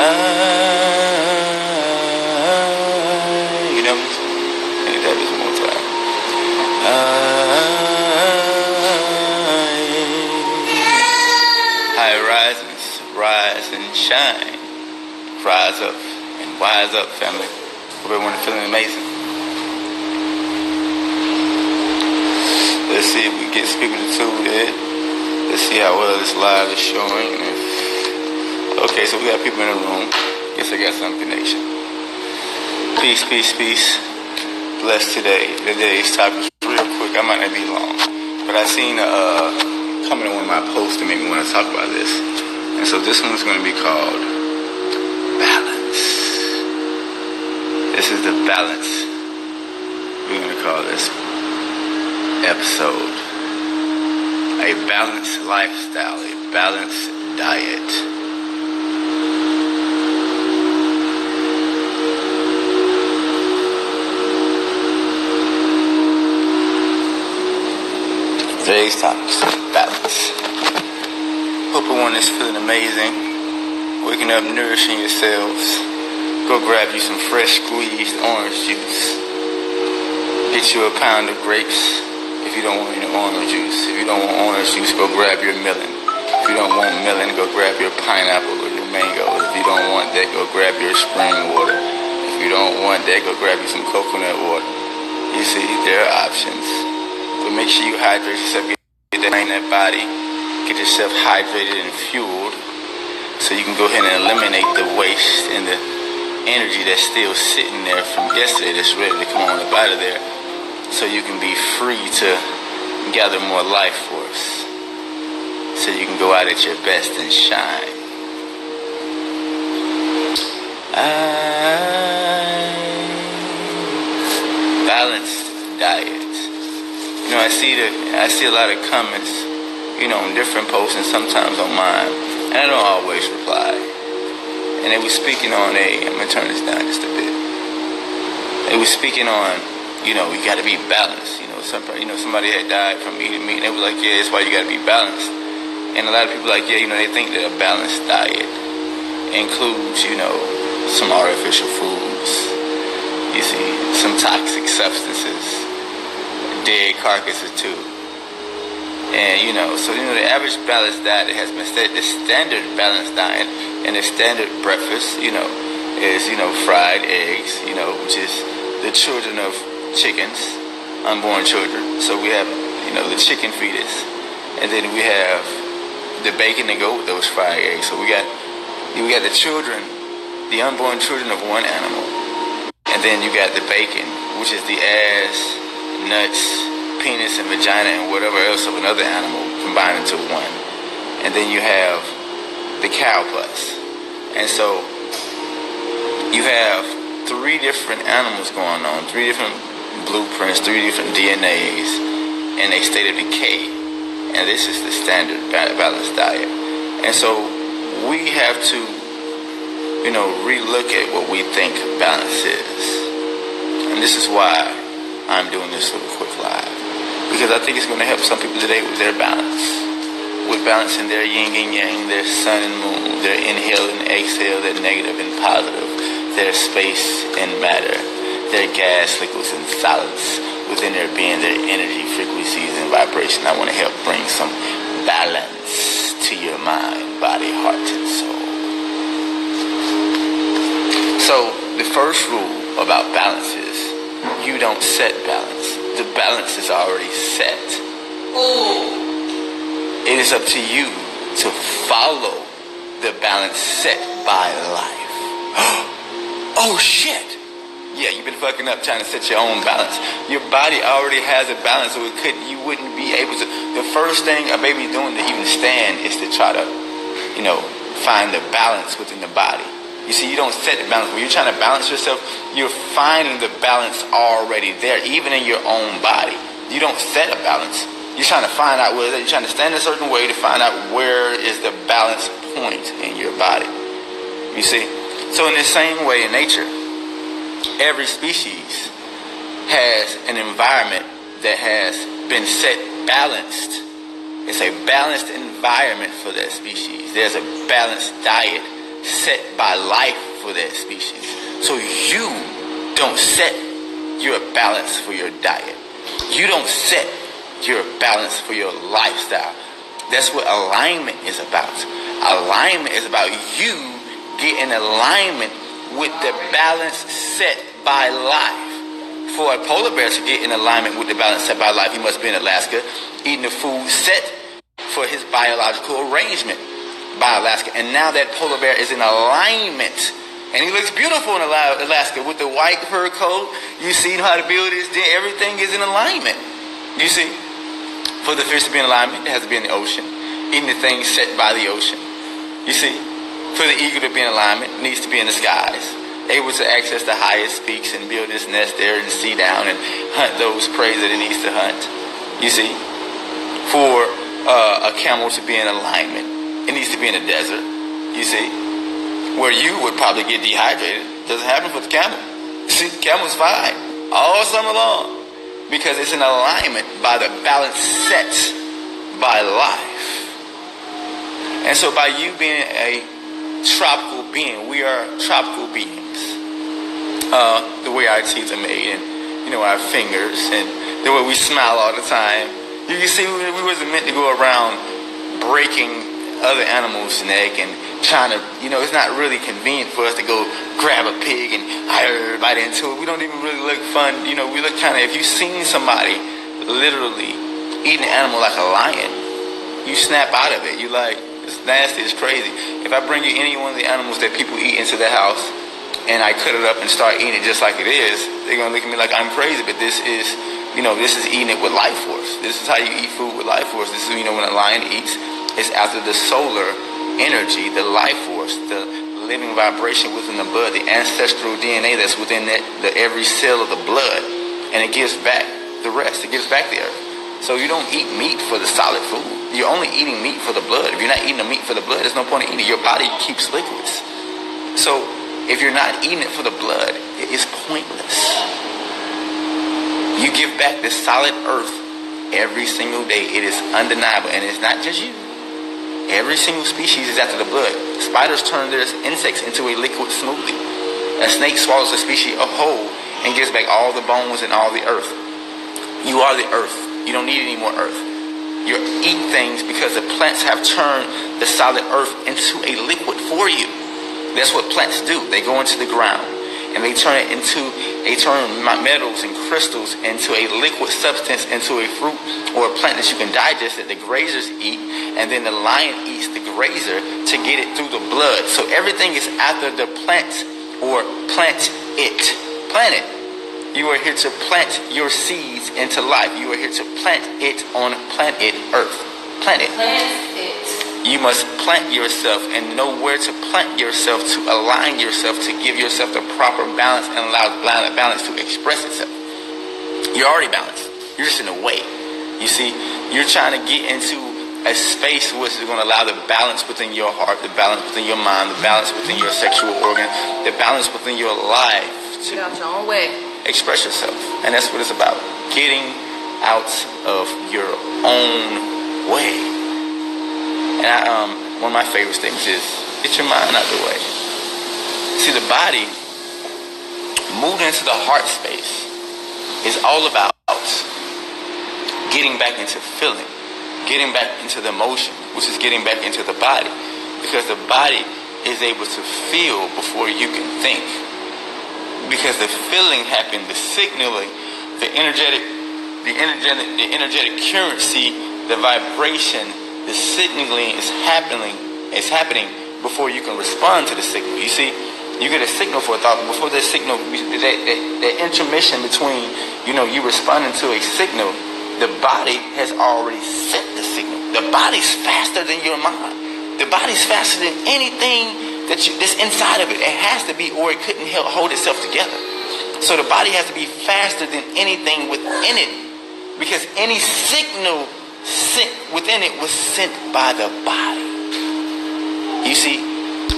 You know what? Let me that this one more time. High rises, rise and shine. Rise up and wise up, family. Hope everyone is feeling amazing. Let's see if we get speaking to it. Let's see how well this live is showing. Okay, so we got people in the room. Guess I got some connection. Peace, peace, peace. Blessed today. Today's topic is real quick. I might not be long, but I seen coming in one of my posts to make me want to talk about this. And so this one's going to be called balance. This is the balance. We're going to call this episode a balanced lifestyle, a balanced diet. Today's topic is balance. Hope everyone is feeling amazing. Waking up, nourishing yourselves. Go grab you some fresh squeezed orange juice. Get you a pound of grapes if you don't want any orange juice. If you don't want orange juice, go grab your melon. If you don't want melon, go grab your pineapple or your mango. If you don't want that, go grab your spring water. If you don't want that, go grab you some coconut water. You see, there are options. But make sure you hydrate yourself, get that in that body, get yourself hydrated and fueled so you can go ahead and eliminate the waste and the energy that's still sitting there from yesterday that's ready to come on up out of there so you can be free to gather more life force so you can go out at your best and shine. Balanced diet. You know, I see a lot of comments, you know, on different posts and sometimes on mine, and I don't always reply. And they were speaking on I'm gonna turn this down just a bit. They were speaking on, you know, you gotta be balanced. You know, somebody had died from eating meat, and they were like, yeah, that's why you gotta be balanced. And a lot of people are like, yeah, you know, they think that a balanced diet includes, you know, some artificial foods, you see, some toxic substances, dead carcasses too. And you know, so you know, the average balanced diet has been set. The standard balanced diet and the standard breakfast, you know, is, you know, fried eggs, you know, which is the children of chickens, unborn children. So we have, you know, the chicken fetus, and then we have the bacon to go with those fried eggs. So we got the children, the unborn children of one animal, and then you got the bacon, which is the ass, nuts, penis, and vagina, and whatever else of another animal combined into one. And then you have the cow putts. And so you have three different animals going on, three different blueprints, three different DNAs in a state of decay. And this is the standard balanced diet. And so we have to, you know, relook at what we think balance is. And this is why I'm doing this little quick live, because I think it's going to help some people today with their balance, with balancing their yin and yang, their sun and moon, their inhale and exhale, their negative and positive, their space and matter, their gas, liquids, and solids within their being, their energy, frequencies, and vibration. I want to help bring some balance to your mind, body, heart, and soul. So the first rule about balance is you don't set balance. The balance is already set. It is up to you to follow the balance set by life. Oh shit! Yeah, you've been fucking up trying to set your own balance. Your body already has a balance, so you wouldn't be able to. The first thing a baby doing to even stand is to try to, you know, find the balance within the body. You see, you don't set the balance. When you're trying to balance yourself, you're finding the balance already there, even in your own body. You don't set a balance. You're trying to find out where, you're trying to stand a certain way to find out where is the balance point in your body. You see? So in the same way in nature, every species has an environment that has been set balanced. It's a balanced environment for that species. There's a balanced diet set by life for that species. So you don't set your balance for your diet. You don't set your balance for your lifestyle. That's what alignment is about. Alignment is about you getting alignment with the balance set by life. For a polar bear to get in alignment with the balance set by life, he must be in Alaska, eating the food set for his biological arrangement by Alaska. And now that polar bear is in alignment. And he looks beautiful in Alaska with the white fur coat. You see how to build this. Everything is in alignment. You see? For the fish to be in alignment, it has to be in the ocean. Eating the things set by the ocean. You see? For the eagle to be in alignment, it needs to be in the skies. Able to access the highest peaks and build his nest there and see down and hunt those prey that it needs to hunt. You see? For a camel to be in alignment, it needs to be in the desert. You see? Where you would probably get dehydrated. Doesn't happen for the camel. See, the camel's fine all summer long because it's in alignment by the balance set by life. And so by you being a tropical being, we are tropical beings. The way our teeth are made and, you know, our fingers and the way we smile all the time. You can see we wasn't meant to go around breaking other animals' neck and trying to, you know, it's not really convenient for us to go grab a pig and hire everybody into it. We don't even really look fun. You know, we look kind of, if you've seen somebody literally eat an animal like a lion, you snap out of it. You like, it's nasty, it's crazy. If I bring you any one of the animals that people eat into their house and I cut it up and start eating it just like it is, they're going to look at me like I'm crazy, but this is, you know, this is eating it with life force. This is how you eat food with life force. This is, you know, when a lion eats, it's after the solar energy, the life force, the living vibration within the blood, the ancestral DNA that's within every cell of the blood, and it gives back the rest. It gives back the earth. So you don't eat meat for the solid food. You're only eating meat for the blood. If you're not eating the meat for the blood, there's no point in eating it. Your body keeps liquids. So if you're not eating it for the blood, it is pointless. You give back the solid earth every single day. It is undeniable, and it's not just you. Every single species is after the blood. Spiders turn their insects into a liquid smoothie. A snake swallows a species whole and gives back all the bones and all the earth. You are the earth. You don't need any more earth. You eat things because the plants have turned the solid earth into a liquid for you. That's what plants do. They go into the ground and they turn metals and crystals into a liquid substance, into a fruit or a plant that you can digest, that the grazers eat, and then the lion eats the grazer to get it through the blood. So everything is after the plant or plant it. Plant it. You are here to plant your seeds into life. You are here to plant it on planet Earth. Plant it. Plant it. You must plant yourself and know where to plant yourself, to align yourself, to give yourself the proper balance and allow the balance to express itself. You're already balanced. You're just in the way. You see, you're trying to get into a space which is going to allow the balance within your heart, the balance within your mind, the balance within your sexual organ, the balance within your life to Get out your own way. express yourself. And that's what it's about. Getting out of your own way. And one of my favorite statements is, get your mind out of the way. See, the body, moving into the heart space, is all about getting back into feeling, getting back into the emotion, which is getting back into the body. Because the body is able to feel before you can think. Because the feeling happened, the signaling, the energetic currency, the vibration, the signaling is happening before you can respond to the signal. You see, you get a signal for a thought. Before that signal, that intermission between, you know, you responding to a signal, the body has already set the signal. The body's faster than your mind. The body's faster than anything that's inside of it. It has to be, or it couldn't hold itself together. So the body has to be faster than anything within it, because any signal sent within it was sent by the body. You see,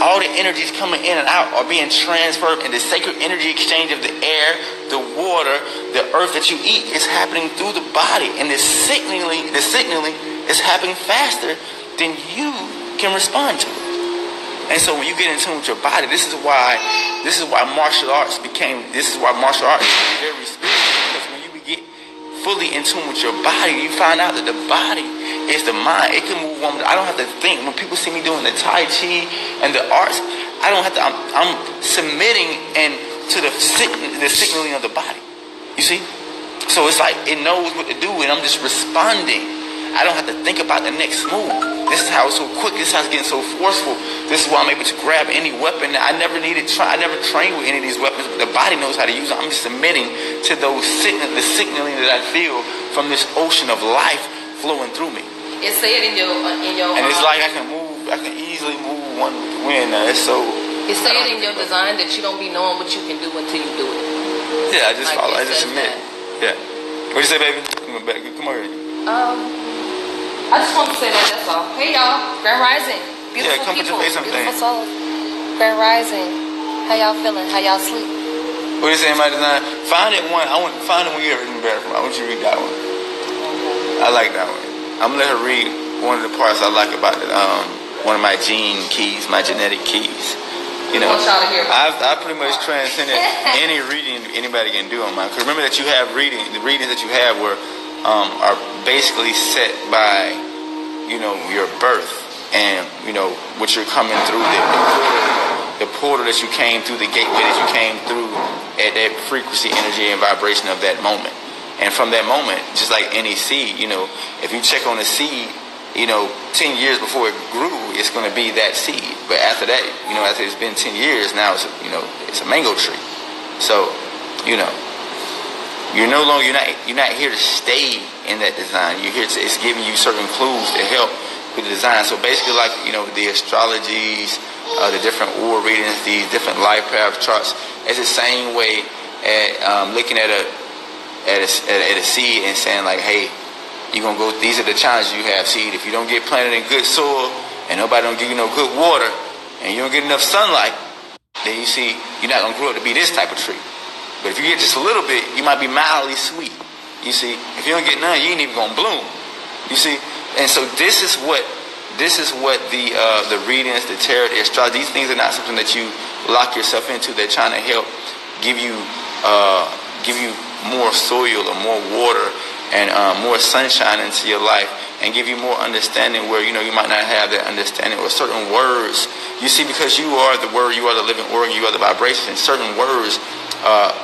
all the energies coming in and out are being transferred, and the sacred energy exchange of the air, the water, the earth that you eat is happening through the body, and the signaling is happening faster than you can respond to it. And so when you get in tune with your body, this is why martial arts is very spiritual, because when you get fully in tune with your body, you find out that the body is the mind. It can move on. I don't have to think. When people see me doing the Tai Chi and the arts, I don't have to, I'm submitting and to the signaling of the body. You see? So it's like it knows what to do, and I'm just responding. I don't have to think about the next move. This is how it's so quick. This is how it's getting so forceful. This is why I'm able to grab any weapon. I never trained with any of these weapons, but the body knows how to use them. I'm submitting to the signaling that I feel from this ocean of life flowing through me. It's said in your and it's like I can easily move one with the wind. Now it's so. It's said in your design that you don't be knowing what you can do until you do it. Yeah, I just follow. I just submit. Yeah. What you say, baby? Come over here. I just want to say that's all. Hey y'all, Grand Rising. Beautiful come people, put your face on beautiful thing. souls. Grand Rising. How y'all feeling? How y'all sleep? What you say in my design? Find it one. I want to find it when you're in the bathroom. I want you to read that one. Okay. I like that one. I'm gonna let her read one of the parts I like about it. One of my gene keys, my genetic keys. You know, I pretty much transcended any reading anybody can do on mine. Because remember that you have the readings that you have are basically set by, your birth and, what you're coming through, the portal that you came through, the gateway that you came through at that frequency, energy, and vibration of that moment. And from that moment, just like any seed, if you check on a seed, 10 years before it grew, it's going to be that seed. But after that, after it's been 10 years, now it's a mango tree. So, you're no longer, you're not here to stay in that design. You're here to, it's giving you certain clues to help with the design. So basically, like, the astrologies, the different aura readings, these different life path charts, it's the same way at looking at a seed and saying like, hey, you're going to go, these are the challenges you have, seed. If you don't get planted in good soil and nobody don't give you no good water and you don't get enough sunlight, then you see, you're not going to grow up to be this type of tree. But if you get just a little bit, you might be mildly sweet. You see, if you don't get none, you ain't even going to bloom. You see? And so this is what the readings, the tarot, the astrology, these things are not something that you lock yourself into. They're trying to help give you more soil or more water and more sunshine into your life, and give you more understanding where you might not have that understanding, or certain words. You see, because you are the word, you are the living organ, you are the vibration. Certain words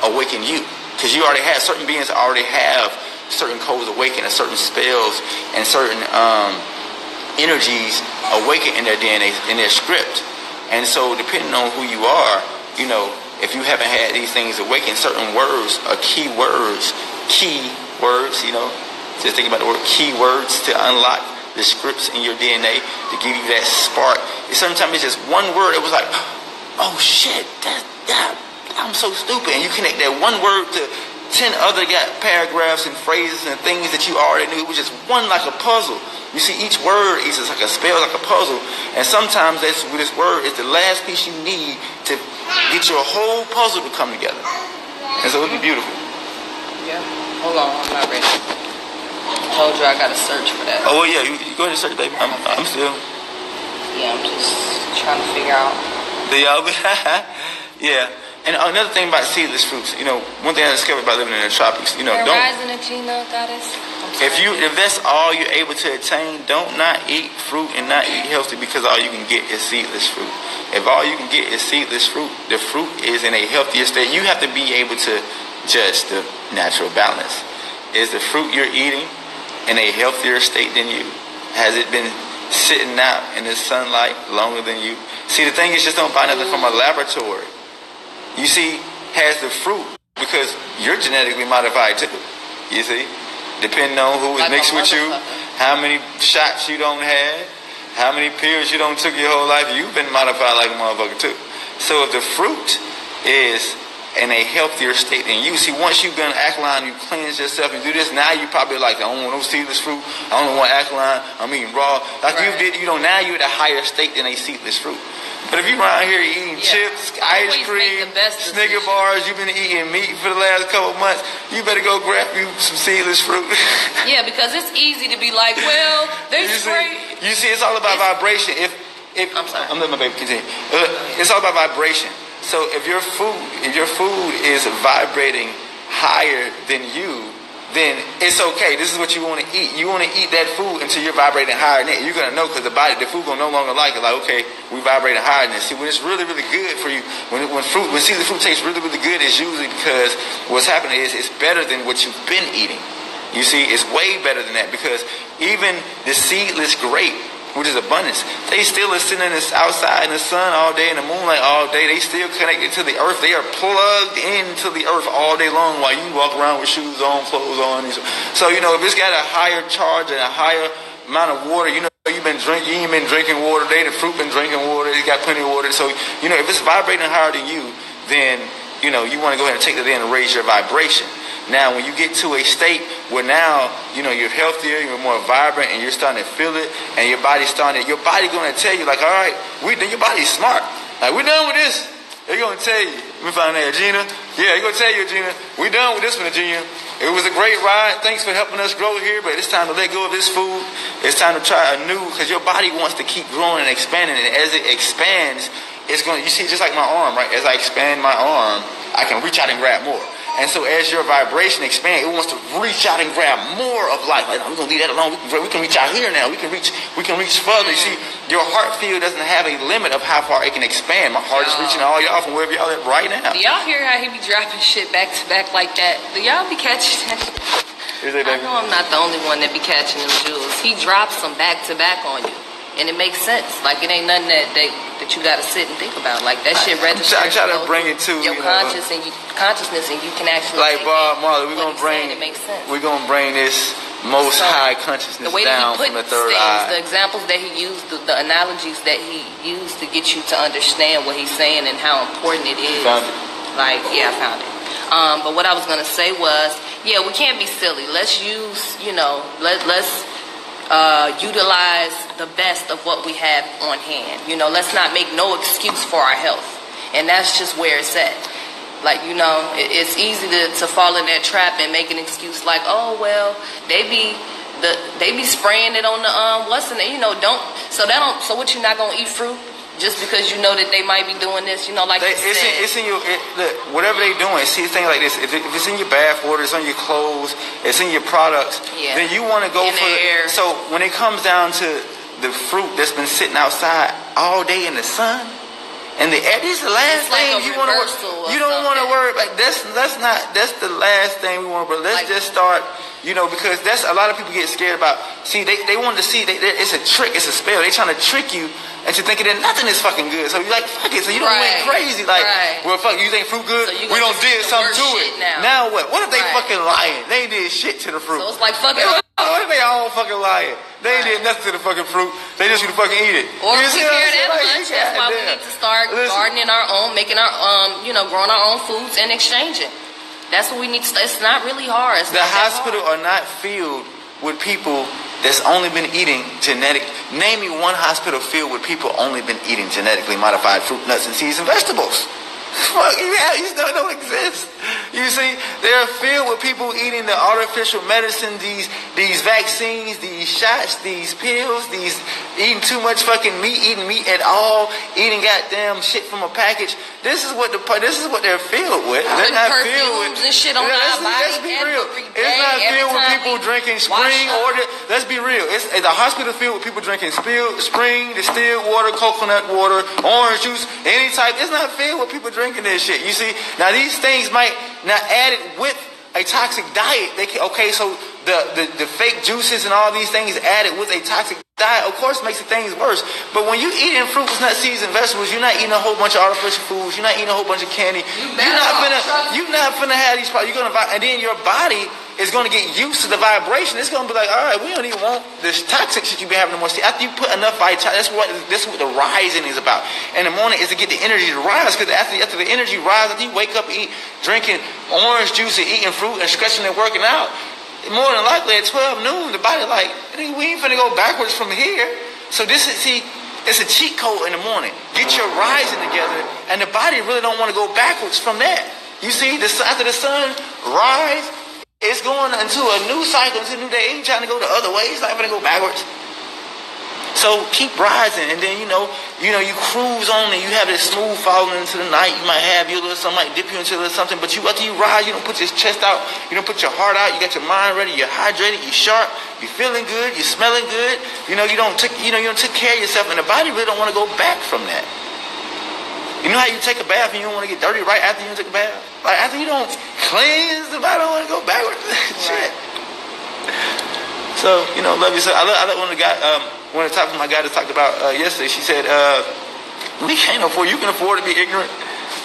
awaken you, because you already have certain beings already have certain codes awaken, and certain spells and certain energies awaken in their DNA, in their script. And so, depending on who you are, if you haven't had these things awaken, certain words are key words, just think about the word keywords to unlock the scripts in your DNA to give you that spark. Sometimes it's just one word. It was like, oh shit, I'm so stupid. And you connect that one word to 10 other paragraphs and phrases and things that you already knew. It was just one, like a puzzle. You see, each word is just like a spell, like a puzzle. And sometimes this word is the last piece you need to get your whole puzzle to come together. And so it'd be beautiful. Yeah. Hold on, I'm not ready. I told you I gotta search for that. Oh, well, yeah, you go ahead and search, baby. I'm still. Yeah, I'm just trying to figure out. Yeah. And another thing about seedless fruits, one thing I discovered by living in the tropics, Rising Achina, goddess. If that's all you're able to attain, don't not eat fruit and not eat healthy, because all you can get is seedless fruit. If all you can get is seedless fruit, the fruit is in a healthier state. You have to be able to judge the natural balance. Is the fruit you're eating in a healthier state than you? Has it been sitting out in the sunlight longer than you? See, the thing is, just don't buy nothing from a laboratory. You see, has the fruit, because you're genetically modified too. You see, depending on who is mixed with you, how many shots you don't have, how many pills you don't took your whole life, you've been modified like a motherfucker too. So if the fruit is in a healthier state than you, see, once you've done alkaline, you cleanse yourself and do this, now you probably like, I don't want no seedless fruit, I don't want alkaline, I'm eating raw. Like right. You did, now you're at a higher state than a seedless fruit. But if you're around here eating chips, ice cream, Snicker bars, you've been eating meat for the last couple of months, you better go grab you some seedless fruit. Yeah, because it's easy to be like, well, they straight. You see, it's all about vibration. I'm sorry. I'm letting my baby continue. It's all about vibration. So if your food is vibrating higher than you, then it's okay. This is what you want to eat. You want to eat that food until you're vibrating higher than it. You're going to know because the food going to no longer like it. Like, okay, we vibrating higher than this. See, when it's really, really good for you, when seasoned fruit tastes really, really good, it's usually because what's happening is it's better than what you've been eating. You see, it's way better than that because even the seedless grape, which is abundance, they still are sitting outside in the sun all day, in the moonlight all day. They still connected to the earth. They are plugged into the earth all day long while you walk around with shoes on, clothes on. So, if it's got a higher charge and a higher amount of water, you ain't been drinking water. The fruit been drinking water. It's got plenty of water. So, if it's vibrating higher than you, then, you want to go ahead and take that in and raise your vibration. Now, when you get to a state where now, you're healthier, you're more vibrant, and you're starting to feel it, and your body's going to tell you, like, all right, your body's smart. Like, we're done with this. They're going to tell you. Let me find that, Gina. Yeah, they're going to tell you, Gina, we're done with this one, Gina. It was a great ride. Thanks for helping us grow here, but it's time to let go of this food. It's time to try a new, because your body wants to keep growing and expanding, and as it expands, you see, just like my arm, right? As I expand my arm, I can reach out and grab more. And so as your vibration expands, it wants to reach out and grab more of life. Like, no, we're going to leave that alone. We can reach out here now. We can reach further. You see, your heart field doesn't have a limit of how far it can expand. My heart is reaching all y'all from wherever y'all at right now. Do y'all hear how he be dropping shit back to back like that? Do y'all be catching that? I know I'm not the only one that be catching them jewels. He drops them back to back on you. And it makes sense. Like, it ain't nothing that you got to sit and think about. Like, that shit registers. I try to bring it to your consciousness, and you can actually. Like Bob Marley, we're gonna bring. It makes sense. We're gonna bring this most high consciousness down from the third eye. The examples that he used, the analogies that he used to get you to understand what he's saying and how important it is. Found it. Like, yeah, I found it. But what I was gonna say was, yeah, we can't be silly. Let's use, let's utilize the best of what we have on hand. Let's not make no excuse for our health. And that's just where it's at. Like, it's easy to fall in that trap and make an excuse like, oh, well, they be spraying it on the, so what, you're not going to eat fruit? Just because you know that they might be doing this, like it's in your, whatever they doing. See, the thing like this, if it's in your bath water, it's on your clothes, it's in your products, then you want to go for the air. So when it comes down to the fruit that's been sitting outside all day in the sun, and the air, this is the last thing you want to worry. You don't want to worry. Like, that's the last thing we want. But let's just start. Because that's a lot of people get scared about. See, they want to see. It's a trick. It's a spell. They trying to trick you into thinking that nothing is fucking good. So you're like, fuck it. So you don't went crazy. Like, well, fuck. You think fruit good? So we don't did something to it. Now what? What if they fucking lying? They did shit to the fruit. So it's like fucking. What if they all fucking lying? They ain't did nothing to the fucking fruit. They just you to fucking eat it. Or prepare that lunch. That's why we need to start gardening our own, making our growing our own foods and exchanging. That's what we need to. It's not really hard. The hospital are not filled with people that's only been eating genetic. Name me one hospital filled with people only been eating genetically modified fruit, nuts, and seeds and vegetables. Fuck, you don't exist. You see, they're filled with people eating the artificial medicine, these vaccines, these shots, these pills, these eating too much fucking meat, eating meat at all, eating goddamn shit from a package. This is what they're filled with. They're not filled with and shit on our body. Let's be real. It's not filled with people drinking spring water. Let's be real. It's the hospital filled with people drinking spring, distilled water, coconut water, orange juice, any type. It's not filled with people drinking this shit. You see, now these things might not add it with a toxic diet. So the fake juices and all these things added with a toxic diet, of course, makes the things worse. But when you eating fruits, nuts, seeds, and vegetables, you're not eating a whole bunch of artificial foods. You're not eating a whole bunch of candy. You're not finna have these problems. You're gonna, and then your body is gonna get used to the vibration. It's gonna be like, all right, we don't even want this toxic shit you be having no more. See, after you put enough vitality, that's what the rising is about. In the morning is to get the energy to rise, because after the energy rises, after you wake up, drinking orange juice and eating fruit and stretching and working out, more than likely at 12 noon, the body like, we ain't finna go backwards from here. So it's a cheat code in the morning. Get your rising together, and the body really don't want to go backwards from that. You see, after the sun rise, it's going into a new cycle, into a new day. It ain't trying to go the other way. It's not gonna go backwards. So keep rising, and then you cruise on, and you have this smooth falling into the night. You might have your little something, might dip you into a little something, but after you rise, you don't put your chest out, you don't put your heart out. You got your mind ready, you're hydrated, you're sharp, you're feeling good, you're smelling good. You don't take care of yourself, and the body really don't want to go back from that. You know how you take a bath and you don't want to get dirty right after you take a bath? Like after you don't cleanse, the body don't want to go backwards. Shit. So, love yourself. I love one of the topics my guy just talked about yesterday. She said, you can afford to be ignorant.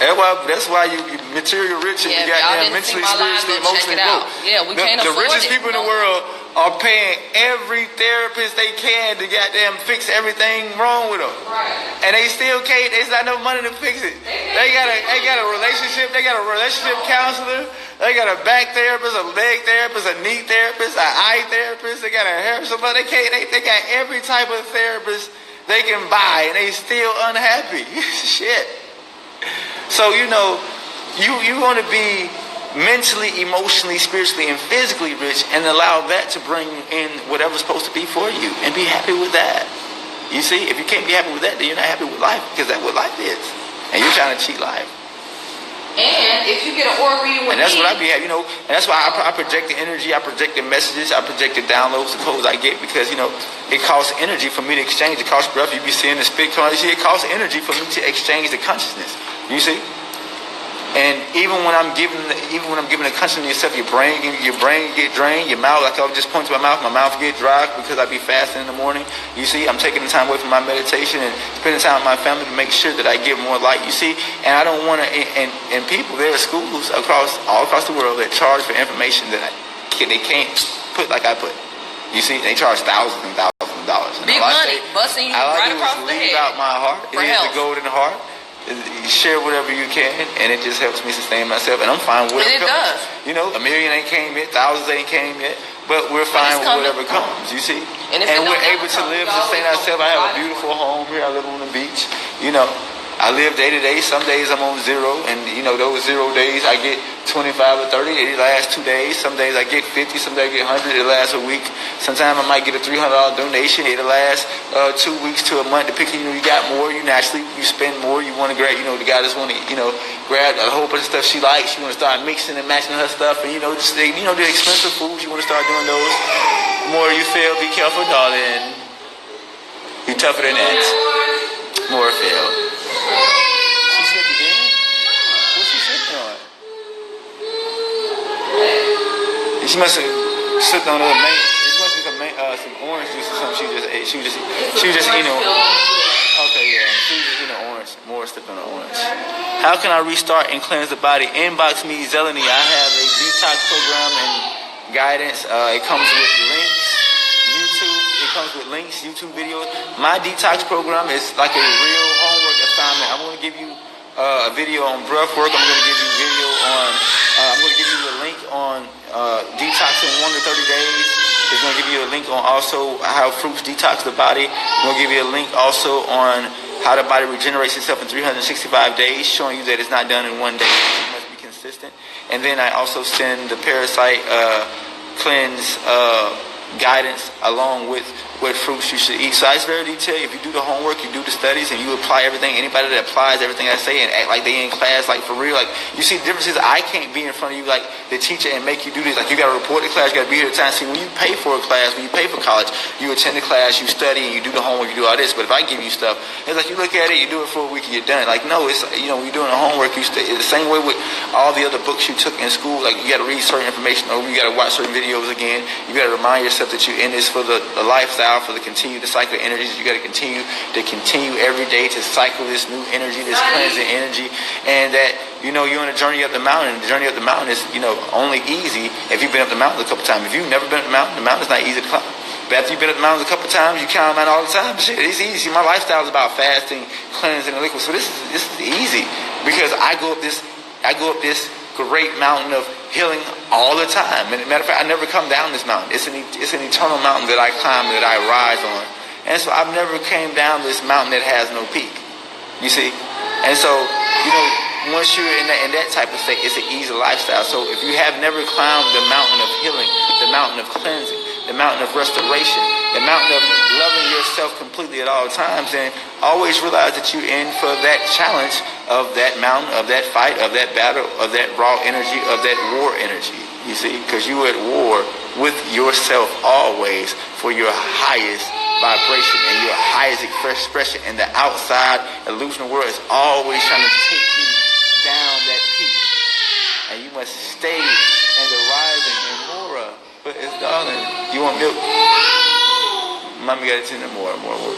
That's why you material rich and you got mentally, spiritually, emotionally broke. Yeah, we can't afford it. The richest people in the world are paying every therapist they can to goddamn fix everything wrong with them. Right. And they still can't. There's not enough money to fix it. They got a relationship. They got a relationship counselor. They got a back therapist, a leg therapist, a knee therapist, an eye therapist. They got a hair. Somebody they got every type of therapist they can buy, and they still unhappy. Shit. So you want to be mentally, emotionally, spiritually, and physically rich, and allow that to bring in whatever's supposed to be for you, and be happy with that. You see, if you can't be happy with that, then you're not happy with life, because that's what life is, and you're trying to cheat life. And if you get an aura reading with and that's me, what I be having, and that's why I project the energy, I project the messages, I project the downloads, the codes I get, because it costs energy for me to exchange. It costs breath. You be seeing the spit come. You see, it costs energy for me to exchange the consciousness. You see. And even when I'm giving the consciousness to yourself, your brain get drained, your mouth, like I just point to my mouth get dry because I be fasting in the morning. You see, I'm taking the time away from my meditation and spending time with my family to make sure that I give more light. You see, and I don't want to. And people, there are schools all across the world that charge for information that they can't put like I put. You see, they charge thousands and thousands of dollars. Big money, busting you right across the head. Leave out my heart. It is the golden heart. You share whatever you can, and it just helps me sustain myself, and I'm fine with whatever comes. Does. $1 million ain't came yet, thousands ain't came yet, but we're fine with whatever comes. You see, and we're able to live, sustain ourselves. I have a beautiful home here. I live on the beach. I live day to day. Some days I'm on zero, and those 0 days I get 25 or 30. It lasts 2 days. Some days I get 50. Some days I get 100. It lasts a week. Sometimes I might get a $300 donation. It'll last 2 weeks to a month. Depending, you got more. You spend more. You want to grab. The guy just want to grab a whole bunch of stuff she likes. You want to start mixing and matching her stuff, and the expensive foods. You want to start doing those. The more you feel, be careful, darling. You tougher than that. More feel. She slipped again? What's she slipping on? She must have slipped on it must be some orange juice or something she just ate. She was just eating. Okay, yeah. She was just eating orange. More slipped on the orange. How can I restart and cleanse the body? Inbox me, Zeleny. I have a detox program and guidance. It comes with links. YouTube videos. My detox program is like a real homework assignment. I'm going to give you a video on breath work. I'm going to give you a video on. I'm going to give you a link on detoxing 1 to 30 days. It's going to give you a link on also how fruits detox the body. I'm going to give you a link also on how the body regenerates itself in 365 days, showing you that it's not done in 1 day. You must be consistent. And then I also send the parasite cleanse guidance along with what fruits you should eat. So it's very detailed. If you do the homework, you do the studies, and you apply everything, anybody that applies everything I say and act like they in class, like for real, like you see the difference is I can't be in front of you like the teacher and make you do this. Like you got to report the class, you got to be here at time. See, when you pay for a class, when you pay for college, you attend the class, you study, and you do the homework, you do all this. But if I give you stuff, it's like you look at it, you do it for a week, and you're done. Like no, it's when you're doing the homework, it's the same way with all the other books you took in school. Like you got to read certain information over, you got to watch certain videos again. You got to remind yourself that you're in this for the lifestyle, for the continued cycle of energies. You got to continue every day to cycle this new energy, this cleansing energy, and that you're on a journey up the mountain. The journey up the mountain is only easy if you've been up the mountain a couple times. If you've never been up the mountain is not easy to climb. But after you've been up the mountains a couple times, you climb out all the time. Shit, it's easy. My lifestyle is about fasting, cleansing, and liquid. So this is easy because I go up this great mountain of healing all the time. And matter of fact, I never come down this mountain. It's an eternal mountain that I climb, that I rise on. And so I've never came down this mountain that has no peak. You see? And so, once you're in that type of state, it's an easy lifestyle. So if you have never climbed the mountain of healing, the mountain of cleansing, the mountain of restoration, the mountain of loving yourself completely at all times. And always realize that you're in for that challenge of that mountain, of that fight, of that battle, of that raw energy, of that war energy. You see, because you're at war with yourself always for your highest vibration and your highest expression. And the outside illusional world is always trying to take you down that peak. And you must stay in the rising and more. But it's darling, you want milk? Mommy got it in more milk.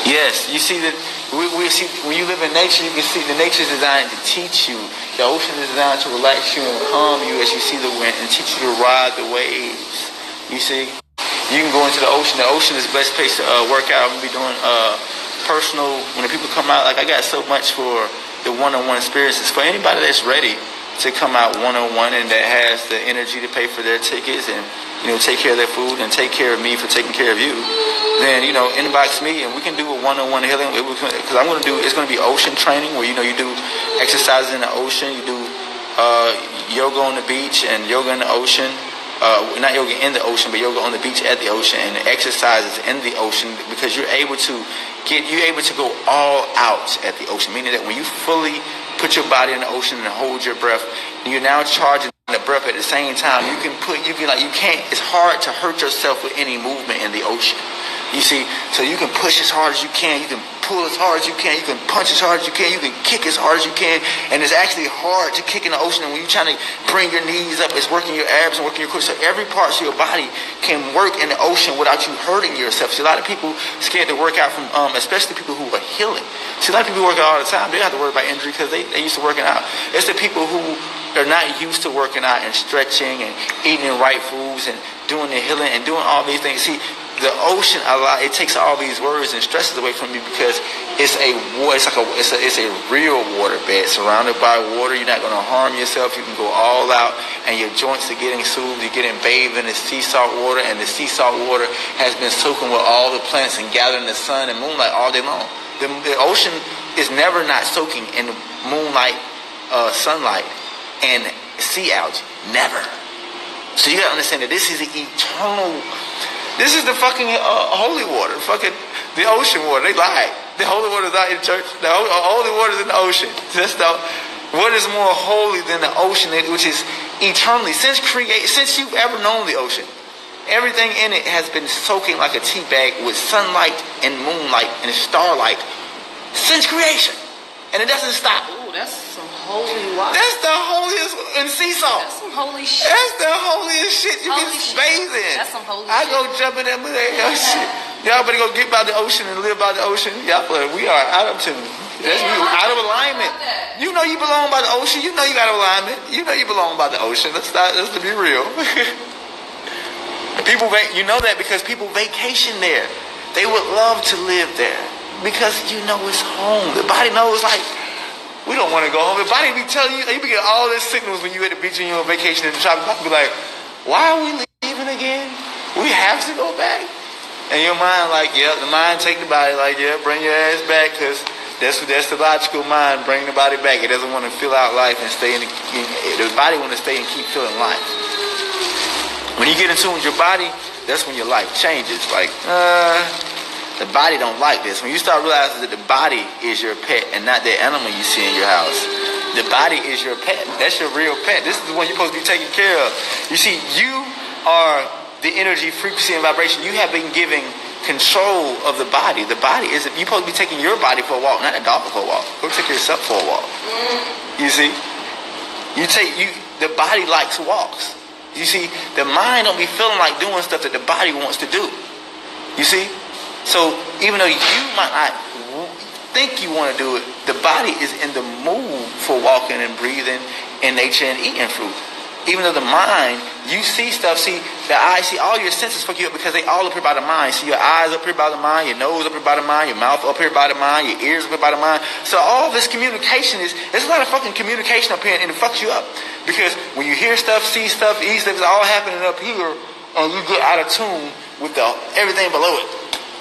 Yes, you see that we see when you live in nature, you can see the nature is designed to teach you. The ocean is designed to relax you and calm you as you see the wind and teach you to ride the waves. You see, you can go into the ocean. The ocean is the best place to work out. I'm gonna be doing personal. When the people come out, like I got so much for the one-on-one experiences for anybody that's ready to come out one-on-one and that has the energy to pay for their tickets and take care of their food and take care of me for taking care of you. Then inbox me and we can do a one-on-one healing. Because I'm gonna do it's gonna be ocean training where you do exercises in the ocean. You do yoga on the beach and yoga in the ocean. Not yoga in the ocean, but yoga on the beach at the ocean and exercises in the ocean because you're able to go all out at the ocean. Meaning that when you fully put your body in the ocean and hold your breath, you're now charging the breath at the same time. It's hard to hurt yourself with any movement in the ocean. You see, so you can push as hard as you can, you can pull as hard as you can, you can punch as hard as you can, you can kick as hard as you can, and it's actually hard to kick in the ocean. And when you're trying to bring your knees up, it's working your abs and working your core. So every part of your body can work in the ocean without you hurting yourself. See, a lot of people scared to work out from, especially people who are healing. See, a lot of people work out all the time. They don't have to worry about injury because they used to working out. It's the people who are not used to working out and stretching and eating the right foods and doing the healing and doing all these things. See, the ocean, it takes all these worries and stresses away from you because it's a real waterbed surrounded by water. You're not going to harm yourself. You can go all out, and your joints are getting soothed. You're getting bathed in the sea salt water, and the sea salt water has been soaking with all the plants and gathering the sun and moonlight all day long. The ocean is never not soaking in the moonlight, sunlight, and sea algae. Never. So you got to understand that this is an eternal. This is the fucking holy water, the ocean water. They lied. The holy water is not in church. The holy water is in the ocean. What is more holy than the ocean, which is eternally since you've ever known the ocean? Everything in it has been soaking like a tea bag with sunlight and moonlight and starlight since creation, and it doesn't stop. Ooh, that's some holy water. That's the holiest in sea salt. That's some holy shit. That's the holiest shit you holy can bathe in. That's some holy I shit. go jump in that shit. Y'all better go get by the ocean and live by the ocean. We are out of tune. We out of alignment. You know you belong by the ocean. You know you got alignment. You know you belong by the ocean. Let's be real. People, you know that because people vacation there. They would love to live there because it's home. The body knows we don't want to go home. The body be telling you, you be getting all these signals when you at the beach and you're on vacation in the tropics. Be like, why are we leaving again? We have to go back. And your mind the mind take the body bring your ass back because that's the logical mind, bring the body back. It doesn't want to fill out life and stay in the body want to stay and keep feeling life. When you get in tune with your body, that's when your life changes. The body don't like this. When you start realizing that the body is your pet and not the animal you see in your house. The body is your pet. That's your real pet. This is the one you're supposed to be taking care of. You see, you are the energy, frequency, and vibration. You have been giving control of the body. The body is, you're supposed to be taking your body for a walk, not a dog for a walk. Go take yourself for a walk. You see? The body likes walks. You see, the mind don't be feeling like doing stuff that the body wants to do. You see? So even though you might not think you want to do it, the body is in the mood for walking and breathing in nature and eating fruit. Even though the mind, you see stuff, the eyes, all your senses fuck you up because they all up here by the mind. See your eyes up here by the mind, your nose up here by the mind, your mouth up here by the mind, your ears up here by the mind. So all this communication there's a lot of fucking communication up here and it fucks you up. Because when you hear stuff, see stuff, eat stuff, it's all happening up here and you get out of tune with everything below it.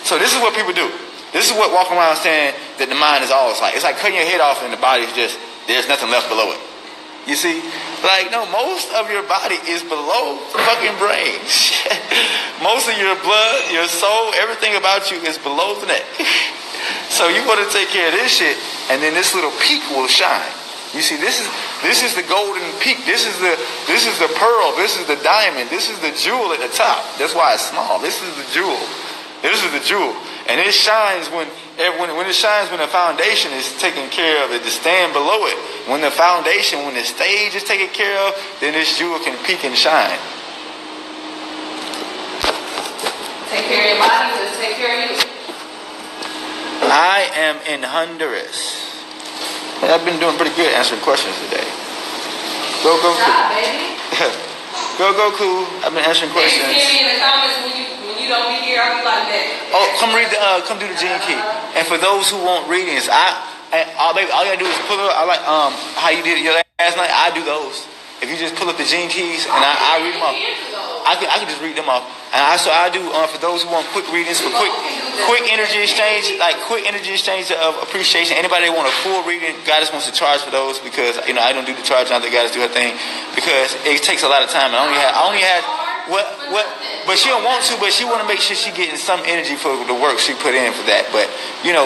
So this is what people do. This is what walking around saying that the mind is all it's like. It's like cutting your head off and the body is just, there's nothing left below it. You see? Like, no, most of your body is below the fucking brain. Most of your blood, your soul, everything about you is below the neck. So you want to take care of this shit, and then this little peak will shine. You see, this is the golden peak. This is the pearl. This is the diamond. This is the jewel at the top. That's why it's small. This is the jewel. This is the jewel, and it shines when it shines when the foundation is taken care of. It to stand below it. When the foundation, when the stage is taken care of, then this jewel can peak and shine. Take care of your body. Just take care of you. I am in Honduras. I've been doing pretty good answering questions today. Go Goku. Good job, baby. Go Goku. I've been answering questions. Hear me in the comments when you don't be here. I'll be like that. Oh, come do the gene key. And for those who want readings, baby, all you gotta do is pull up. I like how you did it your last night. I do those. If you just pull up the gene keys and I read them off. I can just read them off. And I do for those who want quick readings, for quick energy exchange, like quick energy exchange of appreciation. Anybody that want a full reading, Goddess wants to charge for those because I don't do the charge. I let Goddess do her thing because it takes a lot of time. I only had what, but she don't want to. But she want to make sure she getting some energy for the work she put in for that. But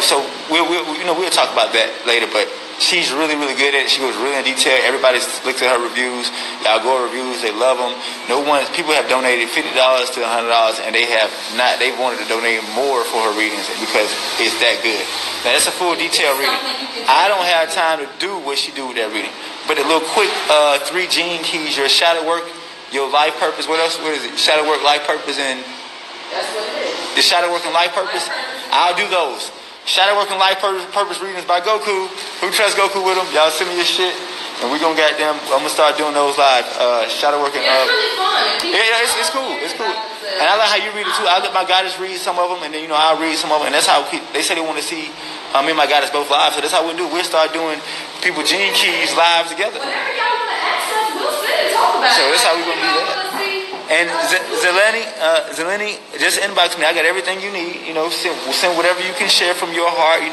so we'll talk about that later. But she's really, really good at it. She goes really in detail. Everybody's looked at her reviews. Y'all go to reviews. They love them. People have donated $50 to $100, and they wanted to donate more for her readings because it's that good. Now, that's a full detail reading. I don't have time to do what she do with that reading. But a little quick 3 gene keys, your shadow work, your life purpose. What else? What is it? Shadow work, life purpose, and that's what it is. The shadow work and life purpose. I'll do those. Shadow work and life purpose readings by Goku. Who trusts Goku with them? Y'all send me your shit, and we gonna I'm gonna start doing those live. Shadow work and it's really fun. yeah, it's cool. It's cool. And I like how you read it too. I let my goddess read some of them, and then I'll read some of them, and that's how they say they want to see me and my goddess both live. So that's how we do. We'll start doing people gene keys live together. Whenever y'all wanna access, we'll sit and talk about it. So that's how we gonna do that. And Zeleni, just inbox me. I got everything you need. Send whatever you can share from your heart.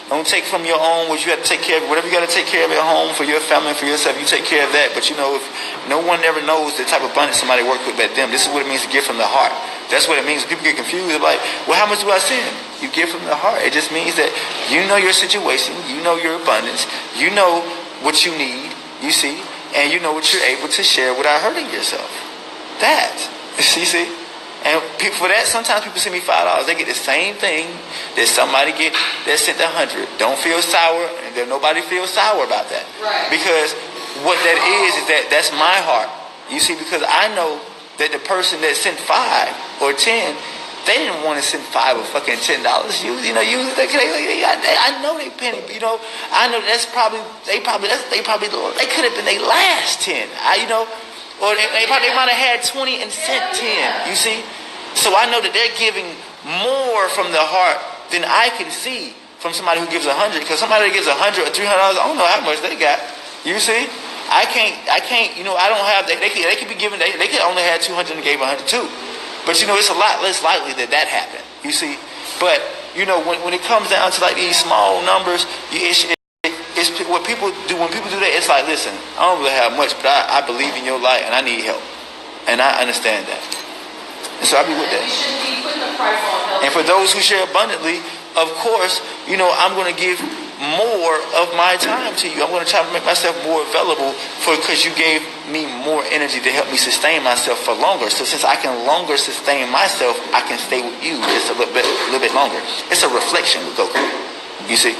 Don't take from your own what you have to take care of. Whatever you got to take care of at home for your family and for yourself, you take care of that. But if no one ever knows the type of abundance somebody worked with but them, this is what it means to give from the heart. That's what it means. People get confused. They're like, well, how much do I send? You give from the heart. It just means that you know your situation, you know your abundance, you know what you need, you see, and you know what you're able to share without hurting yourself. That. You see? And for that, sometimes people send me $5. They get the same thing that somebody that sent $100. Don't feel sour, and nobody feels sour about that. Right. Because what that is that's my heart. You see, because I know that the person that sent 5 or 10, they didn't want to send 5 or fucking $10. I know they penny. I know they could have been their last 10. Or they might have had 20 and sent 10. You see? So I know that they're giving more from the heart than I can see from somebody who gives 100. Because somebody that gives $100 or $300, I don't know how much they got. You see? I can't. I don't have. They could be giving. They could only have 200 and gave 100 too. But it's a lot less likely that happened. You see? But when it comes down to like these small numbers, it's what people do. When people do that, it's like, listen, I don't really have much, but I believe in your light and I need help, and I understand that. And so I'll be with that. We shouldn't be putting a price on help. And for those who share abundantly, of course, I'm going to give more of my time to you. I'm going to try to make myself more available because you gave me more energy to help me sustain myself for longer. So since I can longer sustain myself, I can stay with you just a little bit longer. It's a reflection with Goku. You see?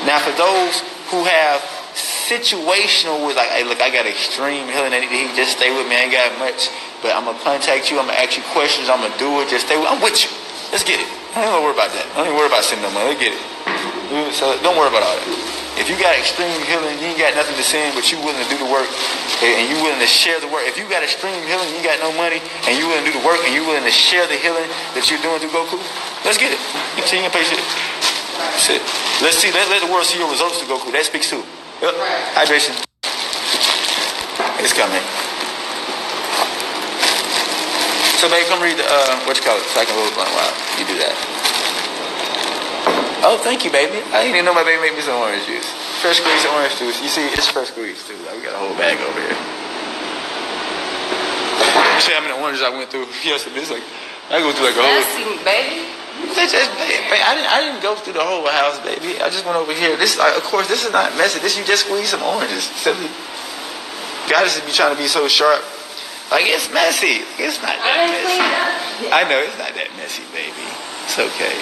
Now, for those who have situational, was like, hey, look, I got extreme healing. I need to just stay with me. I ain't got much, but I'm gonna contact you. I'm gonna ask you questions. I'm gonna do it. Just stay with. I'm with you. Let's get it. I don't worry about that. I don't even worry about sending no money. Let's get it. So don't worry about all that. If you got extreme healing, you ain't got nothing to send, but you willing to do the work and you willing to share the work. If you got extreme healing, you got no money, and you willing to do the work and you willing to share the healing that you're doing through Goku, let's get it. You can pay shit. That's it. Let's see. Let the world see your results to Goku. That speaks too. Yep. Hydration. It's coming. So, babe, come read the what you call it, so I can roll it while you do that. Oh, thank you, baby. I didn't even know my baby made me some orange juice. Fresh squeezed orange juice. You see, it's fresh squeezed too. We got a whole bag over here. You see how many oranges I went through yesterday? It's like, I go through like a whole... Messy, baby. I didn't go through the whole house, baby. I just went over here. This, of course, this is not messy. This, you just squeeze some oranges. Silly. Guys just be trying to be so sharp. Like, it's messy. It's not that messy. I know, it's not that messy, baby. It's okay.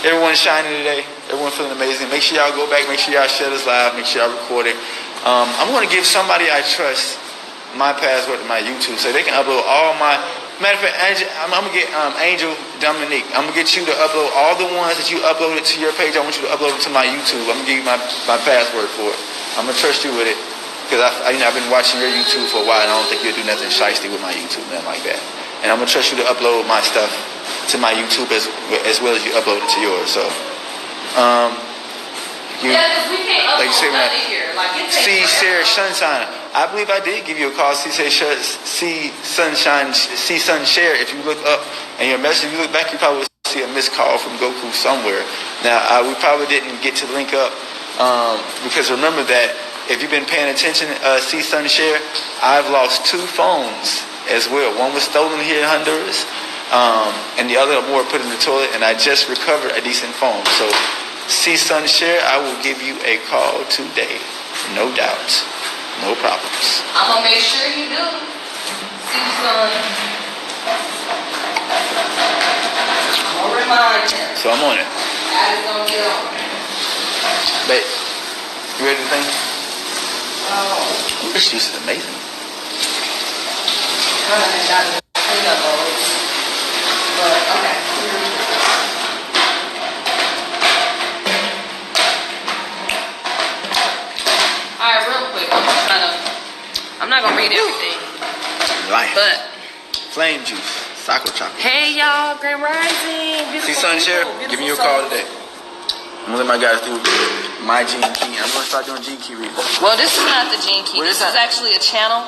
Everyone's shining today. Everyone feeling amazing. Make sure y'all go back. Make sure y'all share this live. Make sure y'all record it. I'm going to give somebody I trust my password to my YouTube so they can upload all my... Matter of fact, I'm going to get Angel Dominique. I'm going to get you to upload all the ones that you uploaded to your page. I want you to upload it to my YouTube. I'm going to give you my password for it. I'm going to trust you with it because I've been watching your YouTube for a while and I don't think you'll do nothing shiesty with my YouTube, nothing like that. And I'm going to trust you to upload my stuff to my YouTube as well as you upload it to yours. So, we can't upload nothing here. See, Sarah Sunshine. I believe I did give you a call. See Sunshine. See Sun Share. If you look up and your message, if you look back, you probably will see a missed call from Goku somewhere. Now, we probably didn't get to link up because remember that if you've been paying attention, See Sun Share, I've lost 2 phones as well. One was stolen here in Honduras. And the other more put in the toilet, and I just recovered a decent phone. So, see Sun Share, I will give you a call today. No doubt. No problems. I'm going to make sure you do. See Sun. I'm going to remind him. So I'm on it. I just don't get on. Babe, you ready to think? Oh. This juice is amazing. Clean up those. But, okay. Alright, real quick. I'm not gonna read everything. Life. But flame juice. Sakura chocolate. hey y'all, Grand Rising. See Sun Share? Give me your call today. I'm gonna let my guys do my gene key. I'm gonna start doing gene key readings. Well, this is not the gene key. This is actually a channel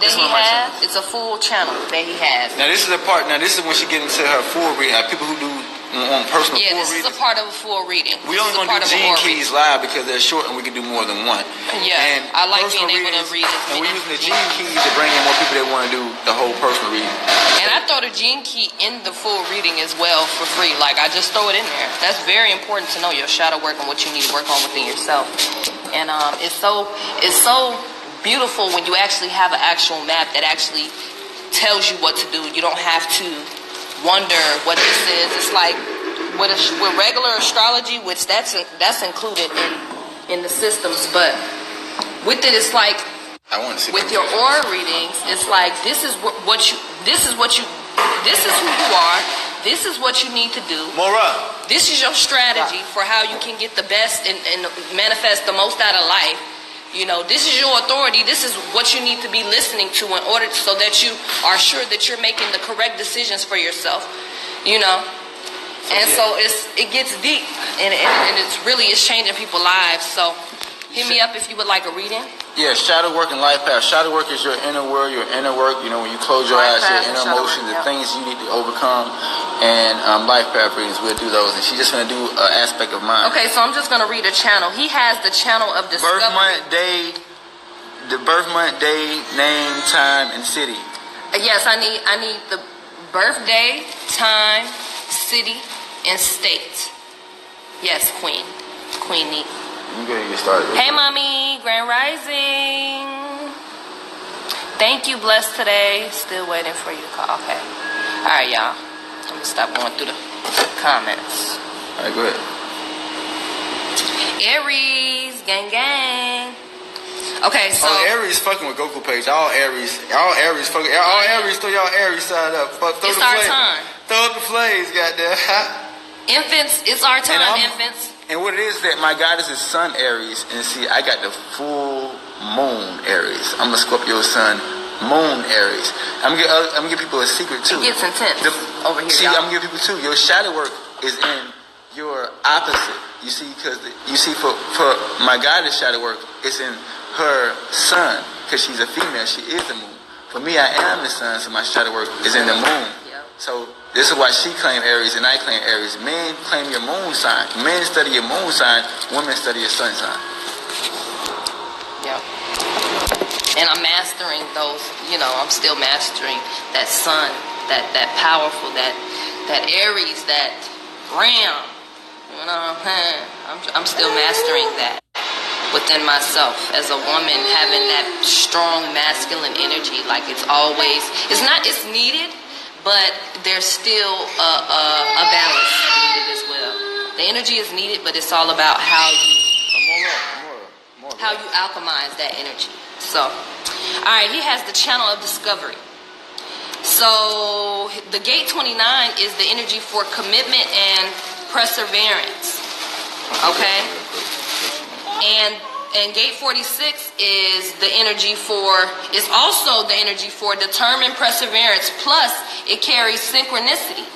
that he has. It's a full channel that he has. Now this is a part. Now this is when she get into her full reading. People who do on personal full this reading. is a part of a full reading. We only gonna do gene keys live because they're short and we can do more than one. Yeah, and I like being able to read it. And we're using the gene keys to bring in more people that want to do the whole personal reading. And I throw the gene key in the full reading as well for free. Like I just throw it in there. That's very important to know your shadow work and what you need to work on within yourself. And it's so beautiful when you actually have an actual map that actually tells you what to do. You don't have to wonder what this is. It's like with regular astrology, which that's included in the systems, but with it, it's like with your aura readings, it's like this is who you are. This is what you need to do. Mora. This is your strategy for how you can get the best and manifest the most out of life. You know, this is your authority. This is what you need to be listening to in order so that you are sure that you're making the correct decisions for yourself. You know, and so it gets deep, and it's changing people's lives. So hit me up if you would like a reading. Yeah, shadow work and life path. Shadow work is your inner world, your inner work. You know, when you close your eyes, your inner emotions, the things you need to overcome. And life path readings, we'll do those. And she's just going to do an aspect of mine. Okay, so I'm just going to read a channel. He has the channel of discovery. The birth month, day, name, time, and city. Yes, I need the birthday, time, city, and state. Yes, Queen Neat. You gotta get started. Hey, mommy, Grand Rising. Thank you, blessed today. Still waiting for you to call. Okay. All right, y'all. I'm gonna stop going through the comments. All right, go ahead. Aries, gang. Okay, so Aries fucking with Goku page. All Aries fucking. All Aries, throw y'all Aries side up. It's our time. Throw up the flames, goddamn. Infants, it's our time, infants. And what it is that my goddess is Sun Aries, and see, I got the full Moon Aries. I'm a Scorpio Sun, Moon Aries. I'm gonna give people a secret too. It gets intense over here. See, y'all. I'm gonna give people too. Your shadow work is in your opposite. You see, for my goddess shadow work, it's in her Sun because she's a female. She is the Moon. For me, I am the Sun, so my shadow work is in the Moon. Yep. So This is why she claimed Aries and I claim Aries. Men claim your moon sign. Men study your moon sign. Women study your sun sign. Yep. And I'm mastering those, I'm still mastering that sun, that powerful, that Aries, that Ram. I'm still mastering that within myself as a woman, having that strong masculine energy. Like it's needed, but there's still a balance needed as well. The energy is needed, but it's all about how you alchemize that energy. So, all right, he has the channel of discovery. So the gate 29 is the energy for commitment and perseverance. Okay? And gate 46 is also the energy for determined perseverance, plus it carries synchronicity,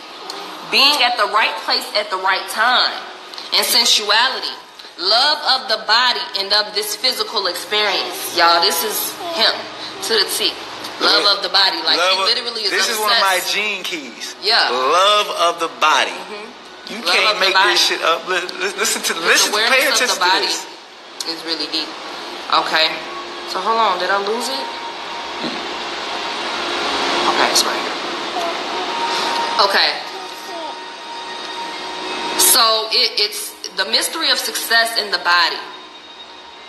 being at the right place at the right time, and sensuality, love of the body and of this physical experience. Y'all, this is him to the T. Love of the body. Like he literally is This obsessed. is one of my gene keys. Yeah. Love of the body. You Love can't make this shit up. Pay attention of the body to this. is really deep. Okay. So hold on. Did I lose it? Okay, it's right here. Okay. So it's the mystery of success in the body.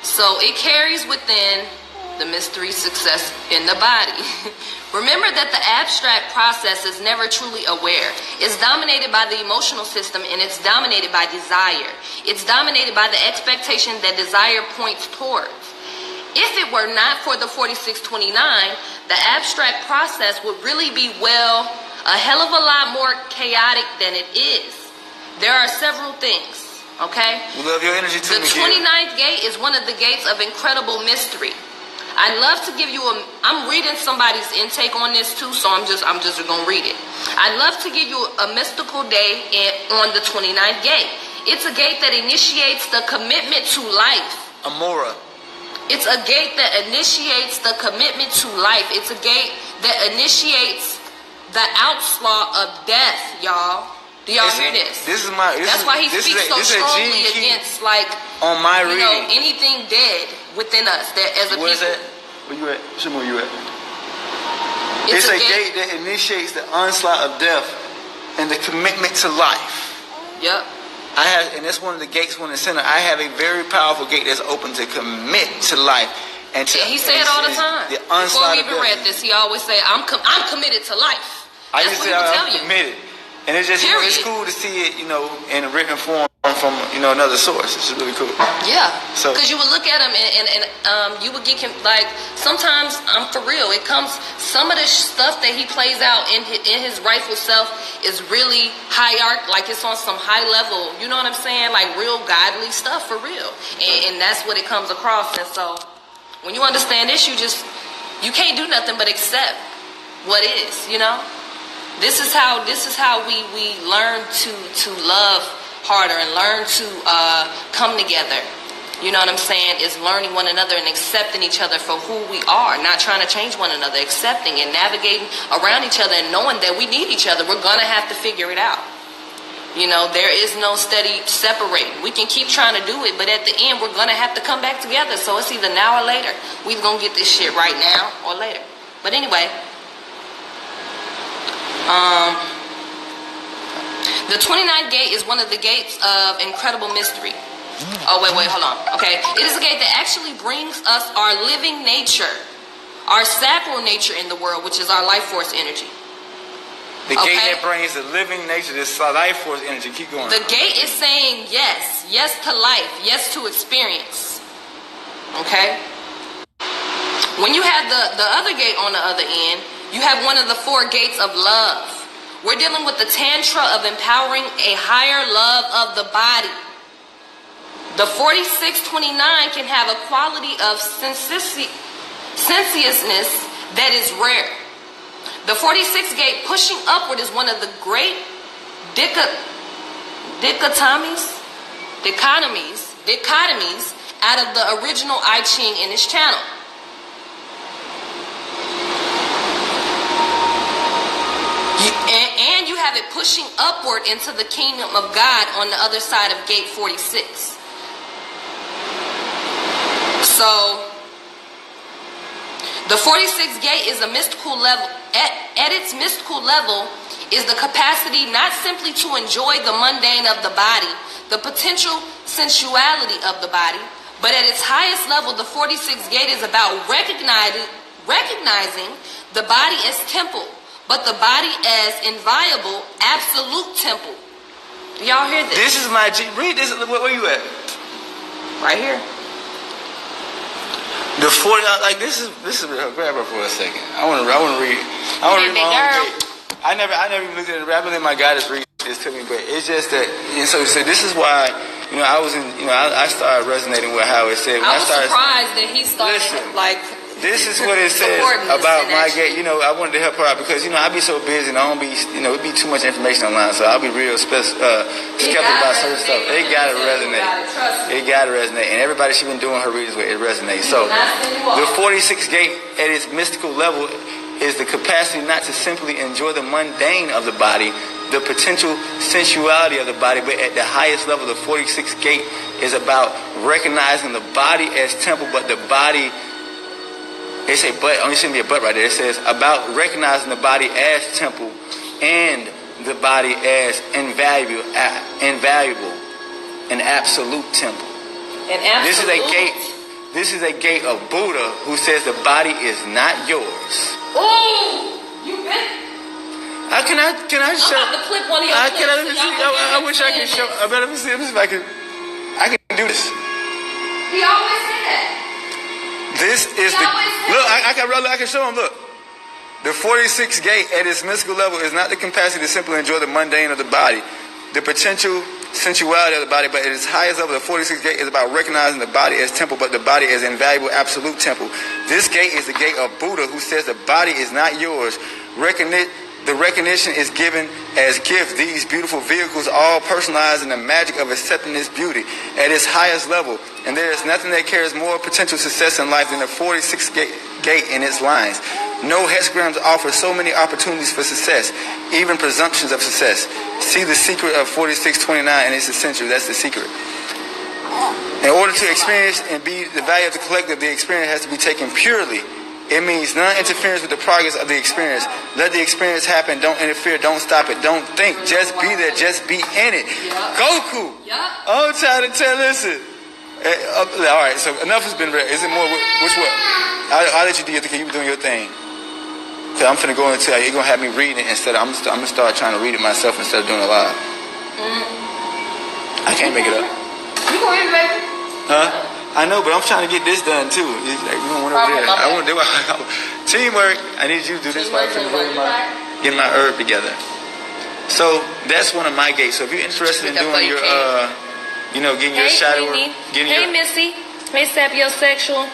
So it carries within the mystery success in the body. Remember that the abstract process is never truly aware. It's dominated by the emotional system, and it's dominated by desire. It's dominated by the expectation that desire points towards. If it were not for the 4629, the abstract process would really be, a hell of a lot more chaotic than it is. There are several things, okay? We love your energy too, The 29th gate is one of the gates of incredible mystery. I'd love to give you I'm reading somebody's intake on this too, so I'm just gonna read it. I'd love to give you a mystical day on the 29th gate. It's a gate that initiates the commitment to life. Amora. It's a gate that initiates the commitment to life. It's a gate that initiates the outslaw of death, y'all. Do y'all hear this? That's why he speaks so strongly against, on my reading, anything dead within us that as a people. Where is that? Where you at? Show me where you at. It's a gate that initiates the onslaught of death and the commitment to life. Yep. And that's one of the gates in the center. I have a very powerful gate that's open to commit to life. And he say it all the time. Before we even read this, he always say, I'm committed to life. I used to say I'm committed. And it's just, it's cool to see it, in a written form from, another source. It's really cool. Yeah. So, because you would look at him and you would get him, sometimes, I'm for real, it comes, some of the stuff that he plays out in his rightful self is really it's on some high level, you know what I'm saying? Like real godly stuff for real. And that's what it comes across. And so, when you understand this, you can't do nothing but accept what is, This is how we learn to love harder and learn to come together. You know what I'm saying? Is learning one another and accepting each other for who we are, not trying to change one another, accepting and navigating around each other and knowing that we need each other. We're gonna have to figure it out. There is no steady separating. We can keep trying to do it, but at the end we're gonna have to come back together. So it's either now or later. We're gonna get this shit right now or later. But anyway. The 29th gate is one of the gates of incredible mystery. Oh, wait, hold on. Okay. It is a gate that actually brings us our living nature, our sacral nature in the world, which is our life force energy. The gate that brings the living nature, this life force energy. Keep going. The gate is saying yes. Yes to life. Yes to experience. Okay? When you have the other gate on the other end, you have one of the 4 gates of love. We're dealing with the tantra of empowering a higher love of the body. The 4629 can have a quality of sensuousness that is rare. The 46 gate pushing upward is one of the great dichotomies out of the original I Ching in this channel. And you have it pushing upward into the kingdom of God on the other side of gate 46. So the 46th gate is a mystical level. At its mystical level is the capacity not simply to enjoy the mundane of the body, the potential sensuality of the body, but at its highest level, the 46th gate is about recognizing the body as temple, but the body as inviolable, absolute temple. Y'all hear this? This is my G. Read this. Where you at? Right here. The 40, like this is grab her for a second. I want to read. I want to read my own gate. I never even looked at it. I believe my God is reading this to me, but it's just that. And so this is why I was in. I started resonating with how it said. When I was surprised that he started like. This is what it says about my gate. I wanted to help her out because I be so busy and I don't be it'd be too much information online, so I'll be real skeptical about certain stuff. It gotta resonate. It gotta resonate, and everybody she been doing her readings with, it resonates. So the 46th gate at its mystical level is the capacity not to simply enjoy the mundane of the body, the potential sensuality of the body, but at the highest level, the 46th gate is about recognizing the body as temple, but the body. They say but, only shouldn't be a but right there. It says about recognizing the body as temple and the body as invaluable, an absolute temple. An absolute. This is a gate. This is a gate of Buddha who says the body is not yours. Oh, you bet. Can I show? I'm about to clip one of your clips. I wish I could show. I better see if I can do this. He always said that. This is the look. I can show him. Look, the 46th gate at its mystical level is not the capacity to simply enjoy the mundane of the body, the potential sensuality of the body, but at its highest level, the 46th gate is about recognizing the body as temple, but the body as invaluable, absolute temple. This gate is the gate of Buddha, who says the body is not yours. The recognition is given as gift. These beautiful vehicles, all personalized in the magic of accepting this beauty at its highest level. And there is nothing that carries more potential success in life than the 46th gate in its lines. No hexagrams offer so many opportunities for success, even presumptions of success. See the secret of 4629 and it's essential. That's the secret. In order to experience and be the value of the collective, the experience has to be taken purely. It means non-interference with the progress of the experience. Let the experience happen. Don't interfere. Don't stop it. Don't think. Just be there. Just be in it. Goku. I'm trying to tell. Listen. All right. So enough has been read. Is it more? Which one? I'll let you do your thing. You were doing your thing. Cause I'm finna go into. You're gonna have me reading it instead. I'm gonna start trying to read it myself instead of doing it live. I can't make it up. You go ahead, baby. Huh? I know, but I'm trying to get this done too. It's like, we don't want over there. I want to do teamwork. I need you to do this while I'm getting my herb together. So that's one of my gates. So if you're interested in doing your, getting your shadow, hey, Missy, hey, sapiosexual.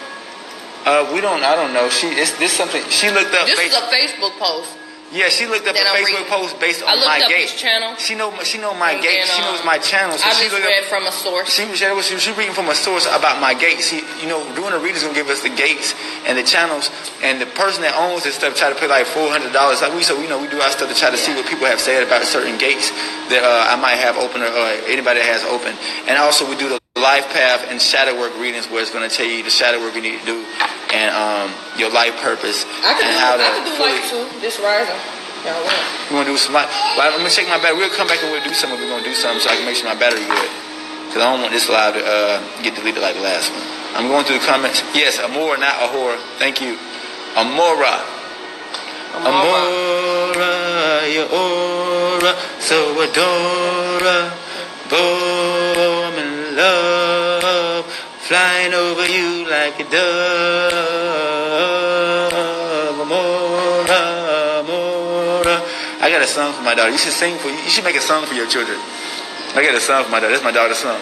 I don't know. This something she looked up. This is a Facebook post. Yeah, she looked up a Facebook post based on my gate. His channel. She know my gate. She knows my channel. So I she just read from a source. She reading from a source about my gate. See, doing a reading is gonna give us the gates and the channels, and the person that owns this stuff try to pay like $400. Like we do our stuff to try to see what people have said about certain gates that I might have open or anybody that has open, and also we do the life path and shadow work readings where it's going to tell you the shadow work you need to do and your life purpose I can do fully. life too. This rising. You want to do some life? Well, I'm going to check my battery. We'll come back and we'll do something. We're going to do something so I can make sure my battery good. Because I don't want this live to get deleted like the last one. I'm going through the comments. Yes, Amora, not Ahura. Thank you. Amora. Amora, your aura, so adora. Boy, I'm in love, flying over you like a dove. Amora, Amora. I got a song for my daughter. You should make a song for your children. I got a song for my daughter. That's my daughter's song.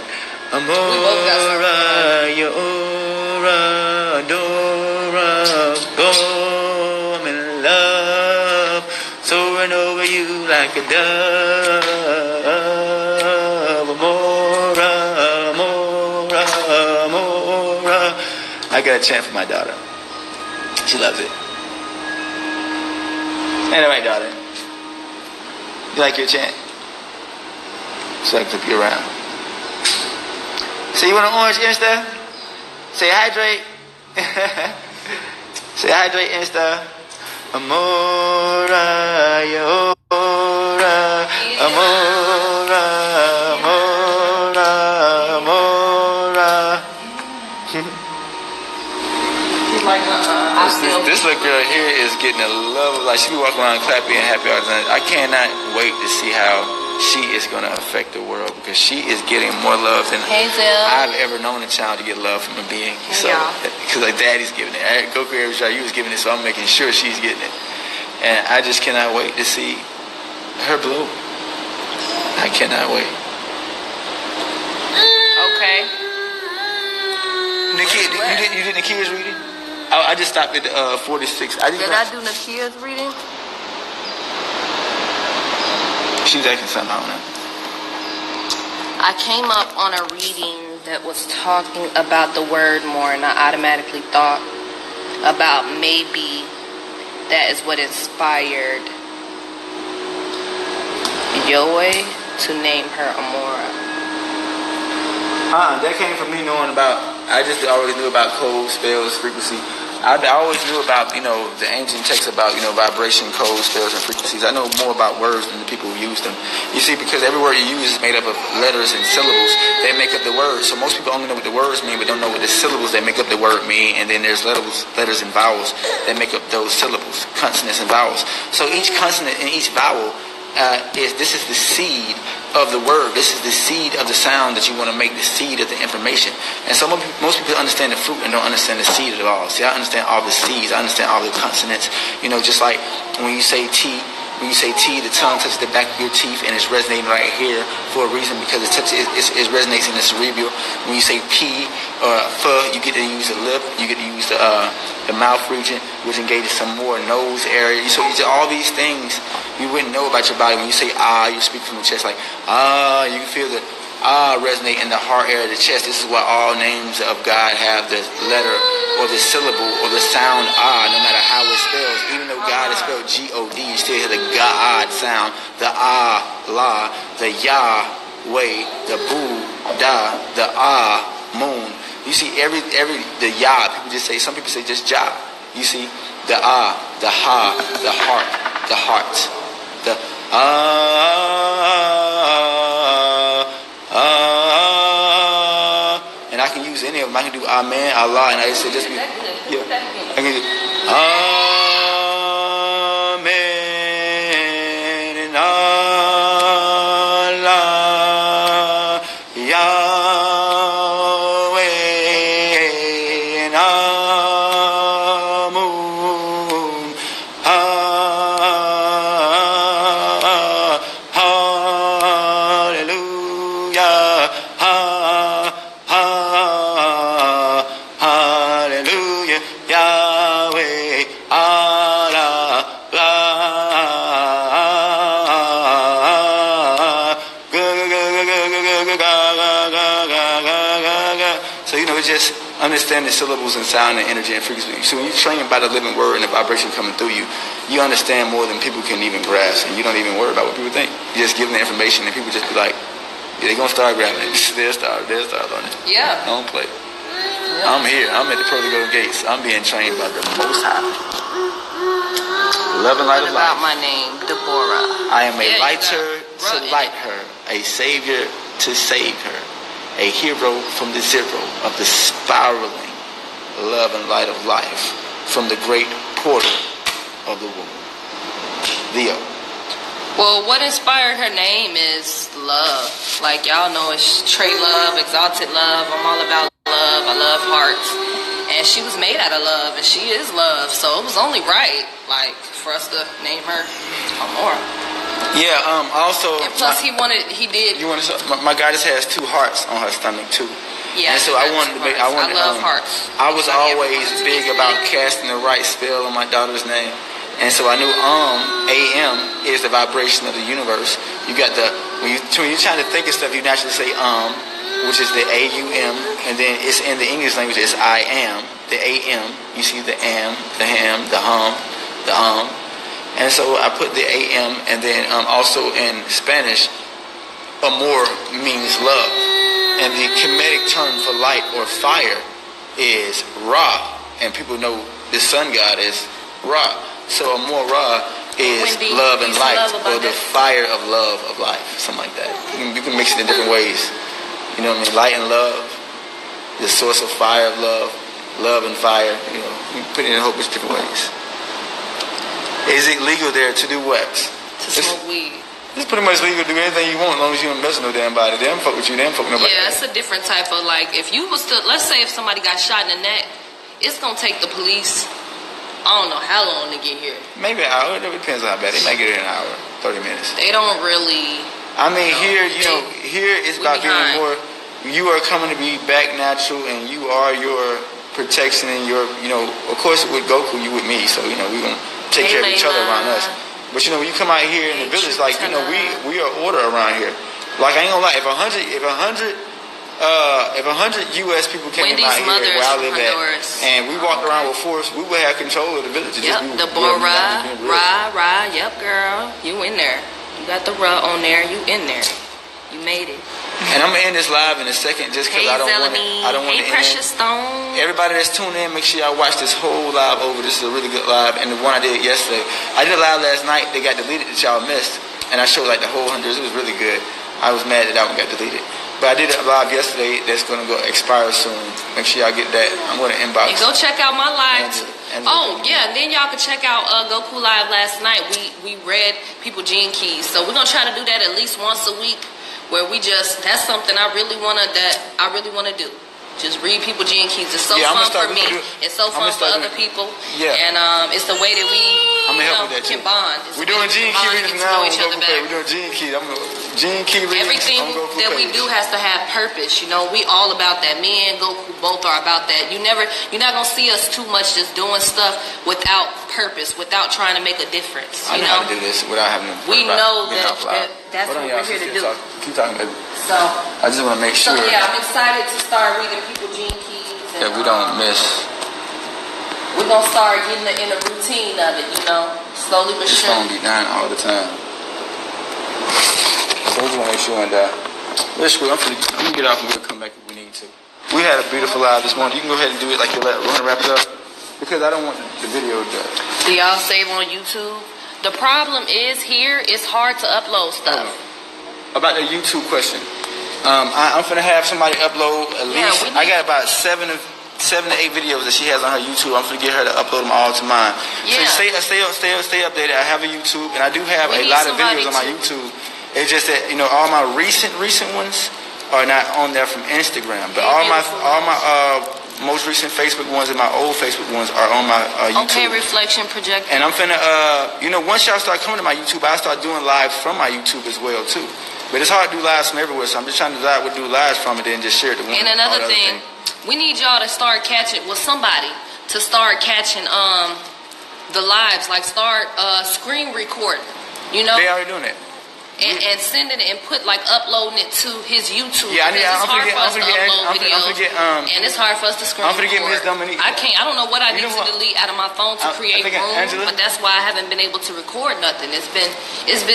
Amora, your aura, adora. Boy, I'm in love, soaring over you like a dove. I got a chant for my daughter. She loves it. Ain't that right, daughter? You like your chant? So I flip you around. So you want an orange Insta? Say hydrate. Say hydrate Insta. Amora, yora, amora, amora, amora. This little girl here is getting a love. Like, she be walking around clapping and happy all the time. I cannot wait to see how she is going to affect the world, because she is getting more love than I've ever known a child to get love from a being. So, because like daddy's giving it, Goku every child you was giving it, so I'm making sure she's getting it, and I just cannot wait to see her bloom. I cannot wait. Okay. Nikia, you did Nikia's reading? I just stopped at 46. Did I do Nikia's reading? She was acting something, I don't know. I came up on a reading that was talking about the word more, and I automatically thought about maybe that is what inspired Yahweh to name her Amora. That came from me knowing about, I just always knew about codes, spells, frequency. I always knew about, the ancient texts about, vibration, codes, spells, and frequencies. I know more about words than the people who use them. You see, because every word you use is made up of letters and syllables. They make up the word. So most people only know what the words mean, but don't know what the syllables that make up the word mean. And then there's letters and vowels that make up those syllables, consonants and vowels. So each consonant and each vowel this is the seed of the word. This is the seed of the sound that you want to make, the seed of the information. And so most people understand the fruit and don't understand the seed at all. See, I understand all the seeds. I understand all the consonants. Just like when you say T, the tongue touches the back of your teeth and it's resonating right here for a reason, because it resonates in the cerebral. When you say P or F, you get to use the lip, you get to use the mouth region, which engages some more nose area. So all these things you wouldn't know about your body. When you say ah, you speak from the chest like ah, you can feel the ah resonate in the heart area of the chest. This is why all names of God have the letter or the syllable or the sound ah, no matter how it spells. Even though God is spelled G-O-D, you still hear the God sound, the ah, la, the Yahweh, the Buddha, the ah, moon. You see the Yah, some people say just Jah. You see the ah, the ha, the heart, the heart, the and I can use any of them. I can do Amen, Allah, and I just say just be, yeah. I can do Amen and Allah, Yahweh and Amun, hallelujah, hallelujah, Yahweh, Allah, so just understand the syllables and sound and energy and frequency. So when you're trained by the living word and the vibration coming through you, you understand more than people can even grasp, and you don't even worry about what people think. You just give them the information, and people just be like, yeah, they're gonna start grabbing it. They'll start learning. Yeah. I don't play. Yeah. I'm here. I'm at the pearly golden gates. I'm being trained by the Most High. Love and light of life. About my name, Deborah. I am a lighter to light her, a savior to save her, a hero from the zero of the spiraling love and light of life, from the great portal of the womb. Theo. Well, what inspired her name is love. Like y'all know, it's Trey Love, Exalted Love. I'm all about love. I love hearts. And she was made out of love, and she is love. So it was only right, like, for us to name her Amora. Yeah, also... And plus, he did... You want to... My goddess has two hearts on her stomach, too. Yeah, and so I love hearts. I was always big about casting the right spell on my daughter's name. And so I knew A-M is the vibration of the universe. You got when you're trying to think of stuff, you naturally say which is the A-U-M, and then it's in the English language, it's I am, the A-M. You see the am, the ham, the hum, the And so I put the AM, and then also in Spanish, amor means love. And the Kemetic term for light or fire is Ra. And people know the sun god is Ra. So amor Ra is Wendy, love and light, or the that. fire of love of life, something like that. You can mix it in different ways. You know what I mean? Light and love, the source of fire of love, love and fire. You know, you can put it in a whole bunch of different ways. Is it legal there to do what? To smoke weed. It's pretty much legal to do anything you want as long as you don't mess with no damn body. They don't fuck with you, they don't fuck with nobody. Yeah, it's a different type of, like, if you was to, let's say if somebody got shot in the neck, it's going to take the police, I don't know how long to get here. Maybe an hour. It depends on how bad. They might get here in an hour, 30 minutes. They don't really... I mean, here it's about being more... You are coming to be back natural, and you are your protection and your, of course with Goku, you with me, so, we're going to take care of each other around us. But when you come out here in the village, like, we are order around here. Like, I ain't gonna lie, if 100 U.S. people came out here where I live at, and we walked around with force, we would have control of the village. Yep, the boy Ra, yep, girl, you in there. You got the Ra on there, you in there. You made it. And I'm gonna end this live in a second, just because I don't want to end. Precious Stone. Everybody that's tuned in, make sure y'all watch this whole live over. This is a really good live, and the one I did yesterday. I did a live last night. They got deleted that y'all missed, and I showed like the whole hundreds. It was really good. I was mad that one got deleted, but I did a live yesterday that's gonna go expire soon. Make sure y'all get that. I'm gonna inbox. And go check out my live. And then y'all can check out Goku live last night. We read people gene keys, so we're gonna try to do that at least once a week. Where that's something I really wanna do. Just read people gene keys. It's so fun for me. It's so fun for other people. Yeah. And it's the way that we can bond. We're doing gene key readings now. We're doing gene key. Gene key readings. Everything that we do has to have purpose. We all about that. Me and Goku both are about that. You're not gonna see us too much just doing stuff without purpose, without trying to make a difference. I know how to do this without having to. We know that's what we're here to do. Keep talking, baby. So I just want to make sure. So yeah, I'm excited to start reading people gene keys. That we don't miss. We're gonna start getting in the routine of it, slowly but surely. It's gonna be done all the time. So we just want to make sure and let's go. I'm gonna get off and we'll come back if we need to. We had a beautiful live this morning. You can go ahead and do it like we're gonna wrap it up because I don't want the video to. Do y'all save on YouTube? The problem is here, it's hard to upload stuff. About the YouTube question, I'm finna have somebody upload at least. I got about 7 to 8 videos that she has on her YouTube. I'm finna get her to upload them all to mine. Yeah. So stay updated. I have a YouTube, and I do have a lot of videos on my YouTube. It's just that all my recent ones are not on there from Instagram, but all my most recent Facebook ones and my old Facebook ones are on my YouTube. Okay, reflection projector. And I'm finna once y'all start coming to my YouTube, I start doing lives from my YouTube as well too. But it's hard to do lives from everywhere, so I'm just trying to decide what to do lives from it and just share it to one. And another thing, we need y'all to start catching somebody to start catching the lives, like start screen recording. They already doing it. And sending it and uploading it to his YouTube. Yeah, it's hard for us to upload videos, and it's hard for us to screen record. I can't. I don't know what I need to delete out of my phone to create room, but that's why I haven't been able to record nothing. It's been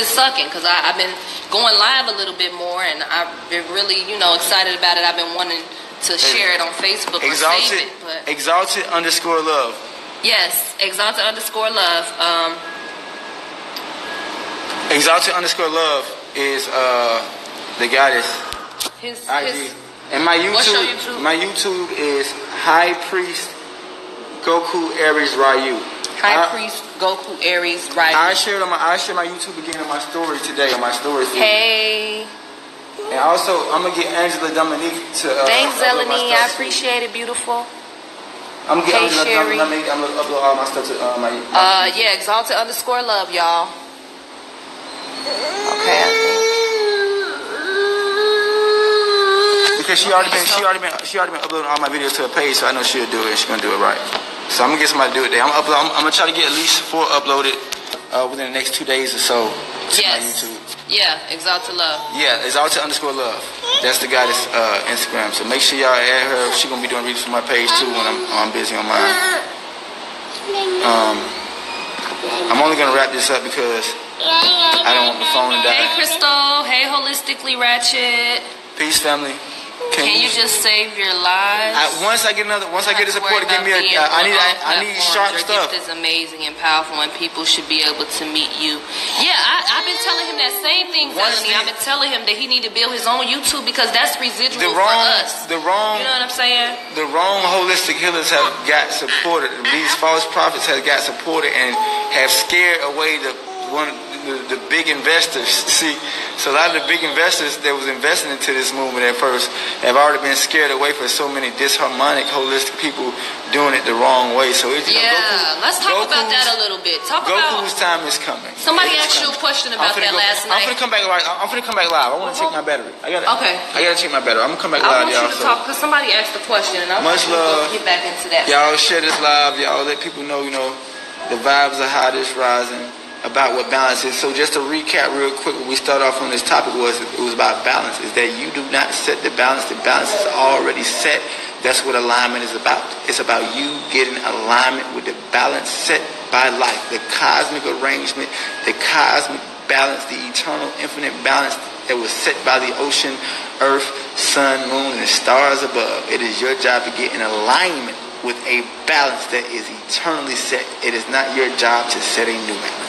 sucking because I've been going live a little bit more, and I've been really excited about it. I've been wanting to share it on Facebook or save it. But Exalted_love. Yes, Exalted_love. Exalted_love is the goddess. His and my YouTube, what's your YouTube? My YouTube is High Priest Goku Aries Ryu. High Priest Goku Aries Ryu. I share my YouTube again on my story today on my story feed. Hey. And also I'm gonna get Angela Dominique to. Thanks, Zeleny. I appreciate it, beautiful. I'm gonna get Angela Dominique. I'm gonna upload all my stuff to my. Yeah, Exalted_love, y'all. Okay, I think. Because she already been uploading all my videos to her page, so I know she'll do it. She's gonna do it right. So I'm gonna get somebody to do it there. I'm gonna try to get at least 4 uploaded within the next 2 days or so to my YouTube. Yeah, Exalted Love. Yeah, Exalted_love. That's the guy that's Instagram. So make sure y'all add her. She's gonna be doing reviews for my page too when I'm busy on mine. I'm only gonna wrap this up because I don't want the phone to die. Hey, Crystal. Hey, Holistically Ratchet. Peace, family. Can you just save your lives? Once I get the support to give me I need sharp stuff. Your gift is amazing and powerful, and people should be able to meet you. Yeah, I've been telling him that same thing, Felony. I've been telling him that he need to build his own YouTube because that's residual for us. You know what I'm saying? The wrong holistic healers have got supported. These false prophets have got supported and have scared away the big investors. See, so a lot of the big investors that was investing into this movement at first have already been scared away for so many disharmonic holistic people doing it the wrong way. So it's, let's talk about that a little bit. Goku's time is coming. Somebody asked you a question about that last night. I'm finna come back live. I want to check my battery. I gotta check my battery. I'm gonna come back live, y'all. I want you to talk because somebody asked the question, and I want you to get back into that. Y'all share this live. Y'all let people know. The vibes are hot, it's rising. About what balance is. So just to recap real quick, when we start off on this topic it was about balance. Is that you do not set the balance. The balance is already set. That's what alignment is about. It's about you getting alignment with the balance set by life. The cosmic arrangement, the cosmic balance, the eternal infinite balance that was set by the ocean, earth, sun, moon, and the stars above. It is your job to get in alignment with a balance that is eternally set. It is not your job to set a new balance.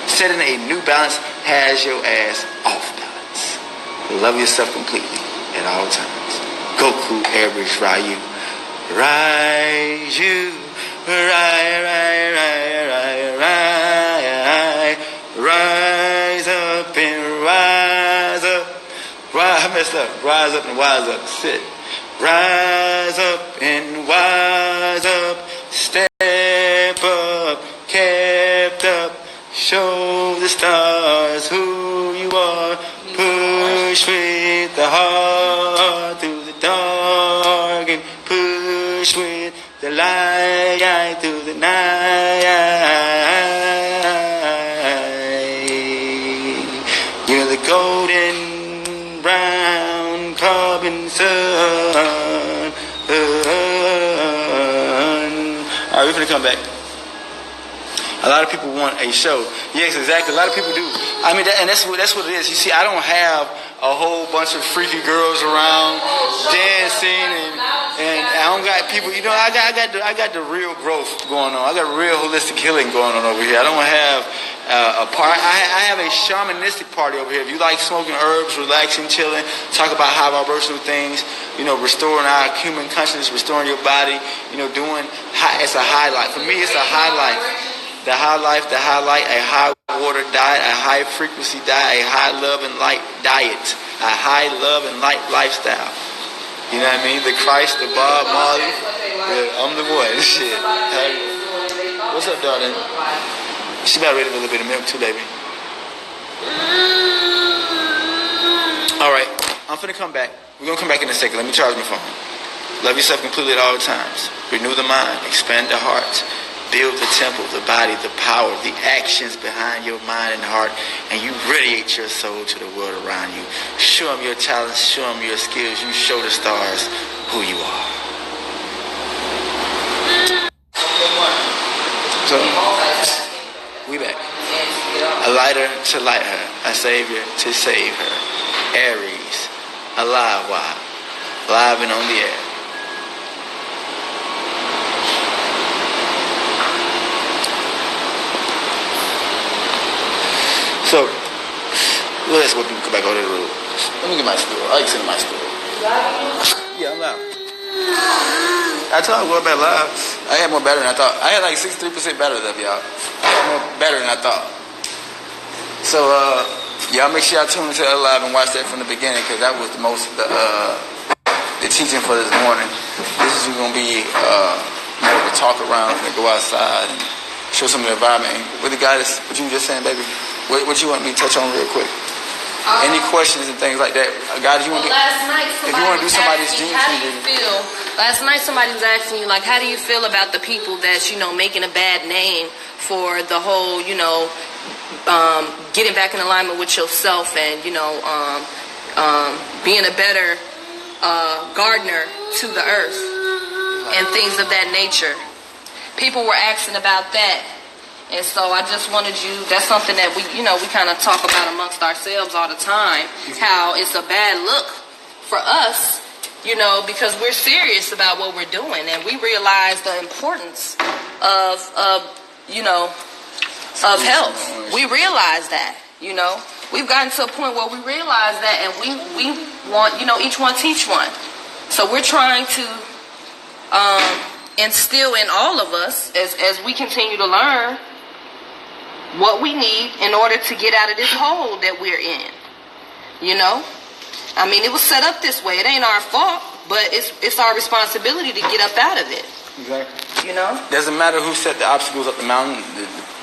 Setting a new balance has your ass off balance. Love yourself completely at all times. Goku, Airbridge, Ryu. Ryu. Rise up and rise up. I messed up. Rise up and wise up. Sit. Rise up and wise up. Step up. Kept up. Show the stars who you are. Push with the heart through the dark and push with the light through the night. You're the golden brown carbon sun. Alright, we're gonna come back. A lot of people want a show. Yes, exactly. A lot of people do. I mean, that's what it is. You see, I don't have a whole bunch of freaky girls around dancing, and I don't got people. I got the real growth going on. I got real holistic healing going on over here. I don't have a part. I have a shamanistic party over here. If you like smoking herbs, relaxing, chilling, talk about high vibrational things, restoring our human consciousness, restoring your body, doing high. It's a highlight for me. It's a highlight. The highlight, a high water diet, a high frequency diet, a high love and light diet, a high love and light lifestyle. You know what I mean? The Christ, the Bob Marley, I'm the boy. Shit. What's up, darling? She about ready for a little bit of milk too, baby. All right, I'm finna come back. We're gonna come back in a second. Let me charge my phone. Love yourself completely at all times. Renew the mind, expand the heart. Build the temple, the body, the power, the actions behind your mind and heart, and you radiate your soul to the world around you. Show them your talents, show them your skills. You show the stars who you are. So, we back. A lighter to light her, a savior to save her. Aries, alive, live and on the air. So, let's go back over to the road. Let me get my stool. I like to send my stool. Yeah, I'm loud. I told you I go back live. I had more battery than I thought. I had like 63% battery left, y'all. I had more battery than I thought. So, y'all make sure y'all tune into the live and watch that from the beginning because that was the most, the teaching for this morning. This is going to be more of a talk around and go outside and show some of the environment. What you were just saying, baby? What you want me to touch on real quick? Any questions and things like that? Guys, you want to if you want to do somebody's dream reading. Last night somebody was asking you, like, how do you feel about the people that's, making a bad name for the whole, getting back in alignment with yourself and, being a better gardener to the earth and things of that nature. People were asking about that. And so I just wanted you, that's something that we kind of talk about amongst ourselves all the time, how it's a bad look for us, because we're serious about what we're doing, and we realize the importance of health. We realize that, we've gotten to a point where we realize that, and we want, each one teach one. So we're trying to instill in all of us, as we continue to learn, what we need in order to get out of this hole that we're in. I mean, it was set up this way. It ain't our fault, but it's our responsibility to get up out of it. Exactly. Doesn't matter who set the obstacles up the mountain.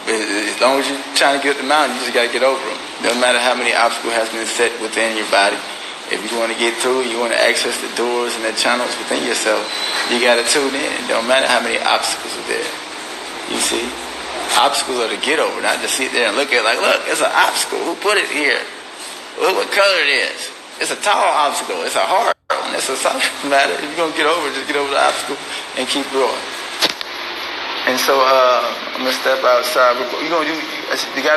As long as you're trying to get up the mountain, you just got to get over them. Doesn't matter how many obstacles has been set within your body. If you want to get through, you want to access the doors and the channels within yourself, you got to tune in. It don't matter how many obstacles are there. You see? Obstacles are to get over, not to sit there and look at it like, look, it's an obstacle. Who put it here? Look what color it is. It's a tall obstacle. It's a hard one. It's a soft matter. If you're going to get over it, just get over the obstacle and keep going. And so I'm going to step outside. You got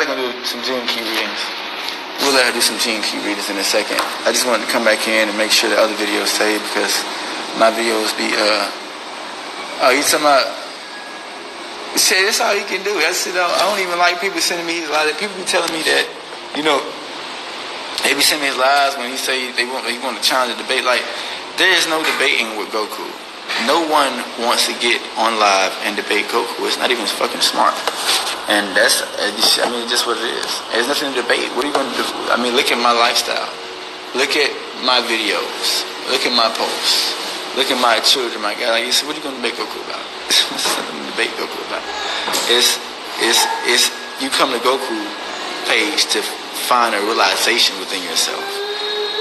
to go do some gene key readings. We'll let her do some gene key readings in a second. I just wanted to come back in and make sure the other videos saved, because my videos be, you talking about, say that's all you can do. I said, I don't even like people sending me a lot of people be telling me that, they be sending me his lies when he say he want to challenge the debate. Like, there is no debating with Goku. No one wants to get on live and debate Goku. It's not even fucking smart. And that's, just what it is. There's nothing to debate. What are you going to do? I mean, look at my lifestyle. Look at my videos. Look at my posts. Look at my children, my guy. Like, you said, what are you going to debate Goku about? What's something to debate Goku about? It's you come to Goku page to find a realization within yourself.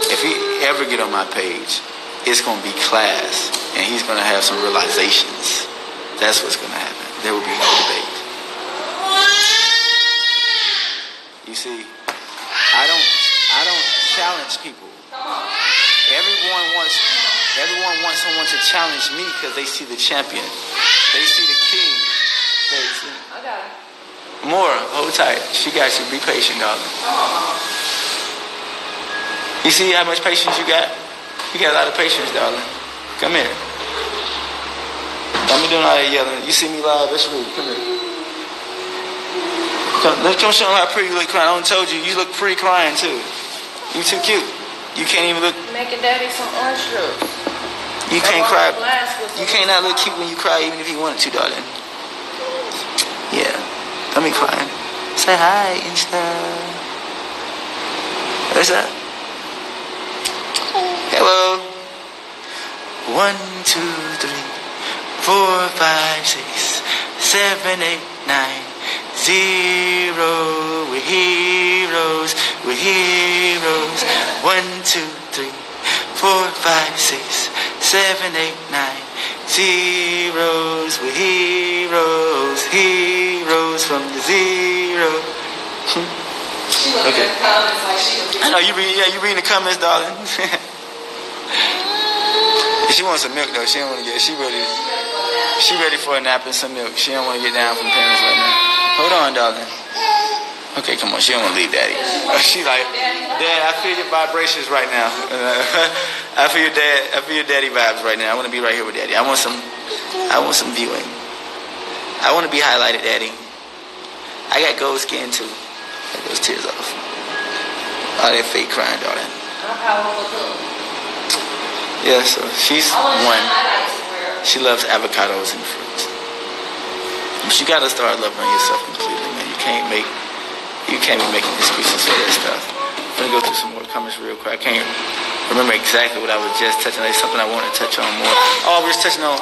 If he ever get on my page, it's going to be class, and he's going to have some realizations. That's what's going to happen. There will be no debate. You see, I don't challenge people. Everyone wants someone to challenge me because they see the champion. They see the king. I got it. More, hold tight. She got you. Be patient, darling. You see how much patience you got? You got a lot of patience, darling. Come here. Don't be doing all that yelling. You see me live? That's rude. Come here. Come show them how pretty you look crying. I done told you, you look pretty crying too. You too cute. You can't even look. Making daddy some orange juice. You can't cry. You can't not look cute when you cry, even if you wanted to, darling. Yeah. Don't be crying. Say hi and stuff. What's that? Hello. 1, 2, 3, 4, 5, 6, 7, 8, 9, 0. We're heroes. We're heroes. 1, 2, 3, 4, 5, 6, 7, 8, 9. Zeros, we're heroes, heroes from the zero. Okay. I know you reading the comments, darling. She wants some milk though. She don't want to get. She ready for a nap and some milk. She don't want to get down from parents right now. Hold on, darling. Okay, come on. She don't want to leave daddy. She's like, Dad, I feel your vibrations right now. I feel your daddy vibes right now. I want to be right here with daddy. I want some viewing. I want to be highlighted, daddy. I got gold skin too. Get those tears off. All that fake crying, darling. Yeah, so she's one. She loves avocados and fruits. But you gotta start loving yourself completely, man. You can't be making excuses for that stuff. I'm gonna go through some more comments real quick. I can't remember exactly what I was just touching. There's something I want to touch on more. Oh, we're just touching on,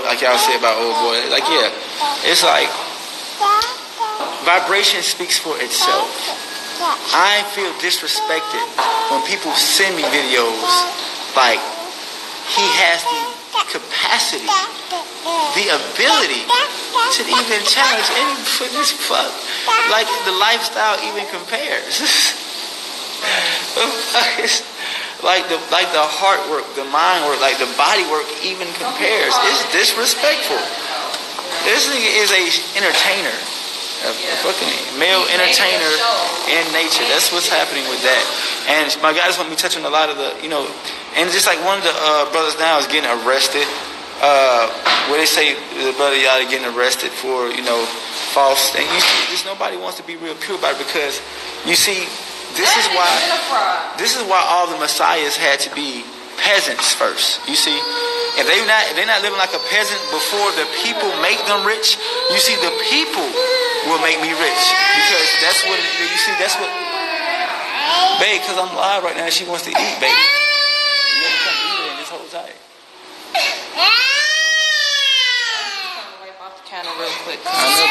like y'all say about old boy. Like, yeah, it's like vibration speaks for itself. I feel disrespected when people send me videos like he has the capacity, the ability to even challenge any fitness fuck. Like the lifestyle even compares. like the heart work, the mind work, like the body work even compares. It's disrespectful. This nigga is a entertainer. A fucking male entertainer in nature. That's what's happening with that. And my guys want me touching a lot of the, and just like one of the brothers now is getting arrested. Where they say the brother y'all are getting arrested for, false. And you see, just nobody wants to be real pure about it, because you see, this is why all the messiahs had to be peasants first. You see, if they're not living like a peasant before the people make them rich. You see, the people will make me rich, because that's what you see. That's what, babe. Because I'm live right now. She wants to eat, baby. You have to come eat her in this whole time. Wipe off the counter real quick. I know,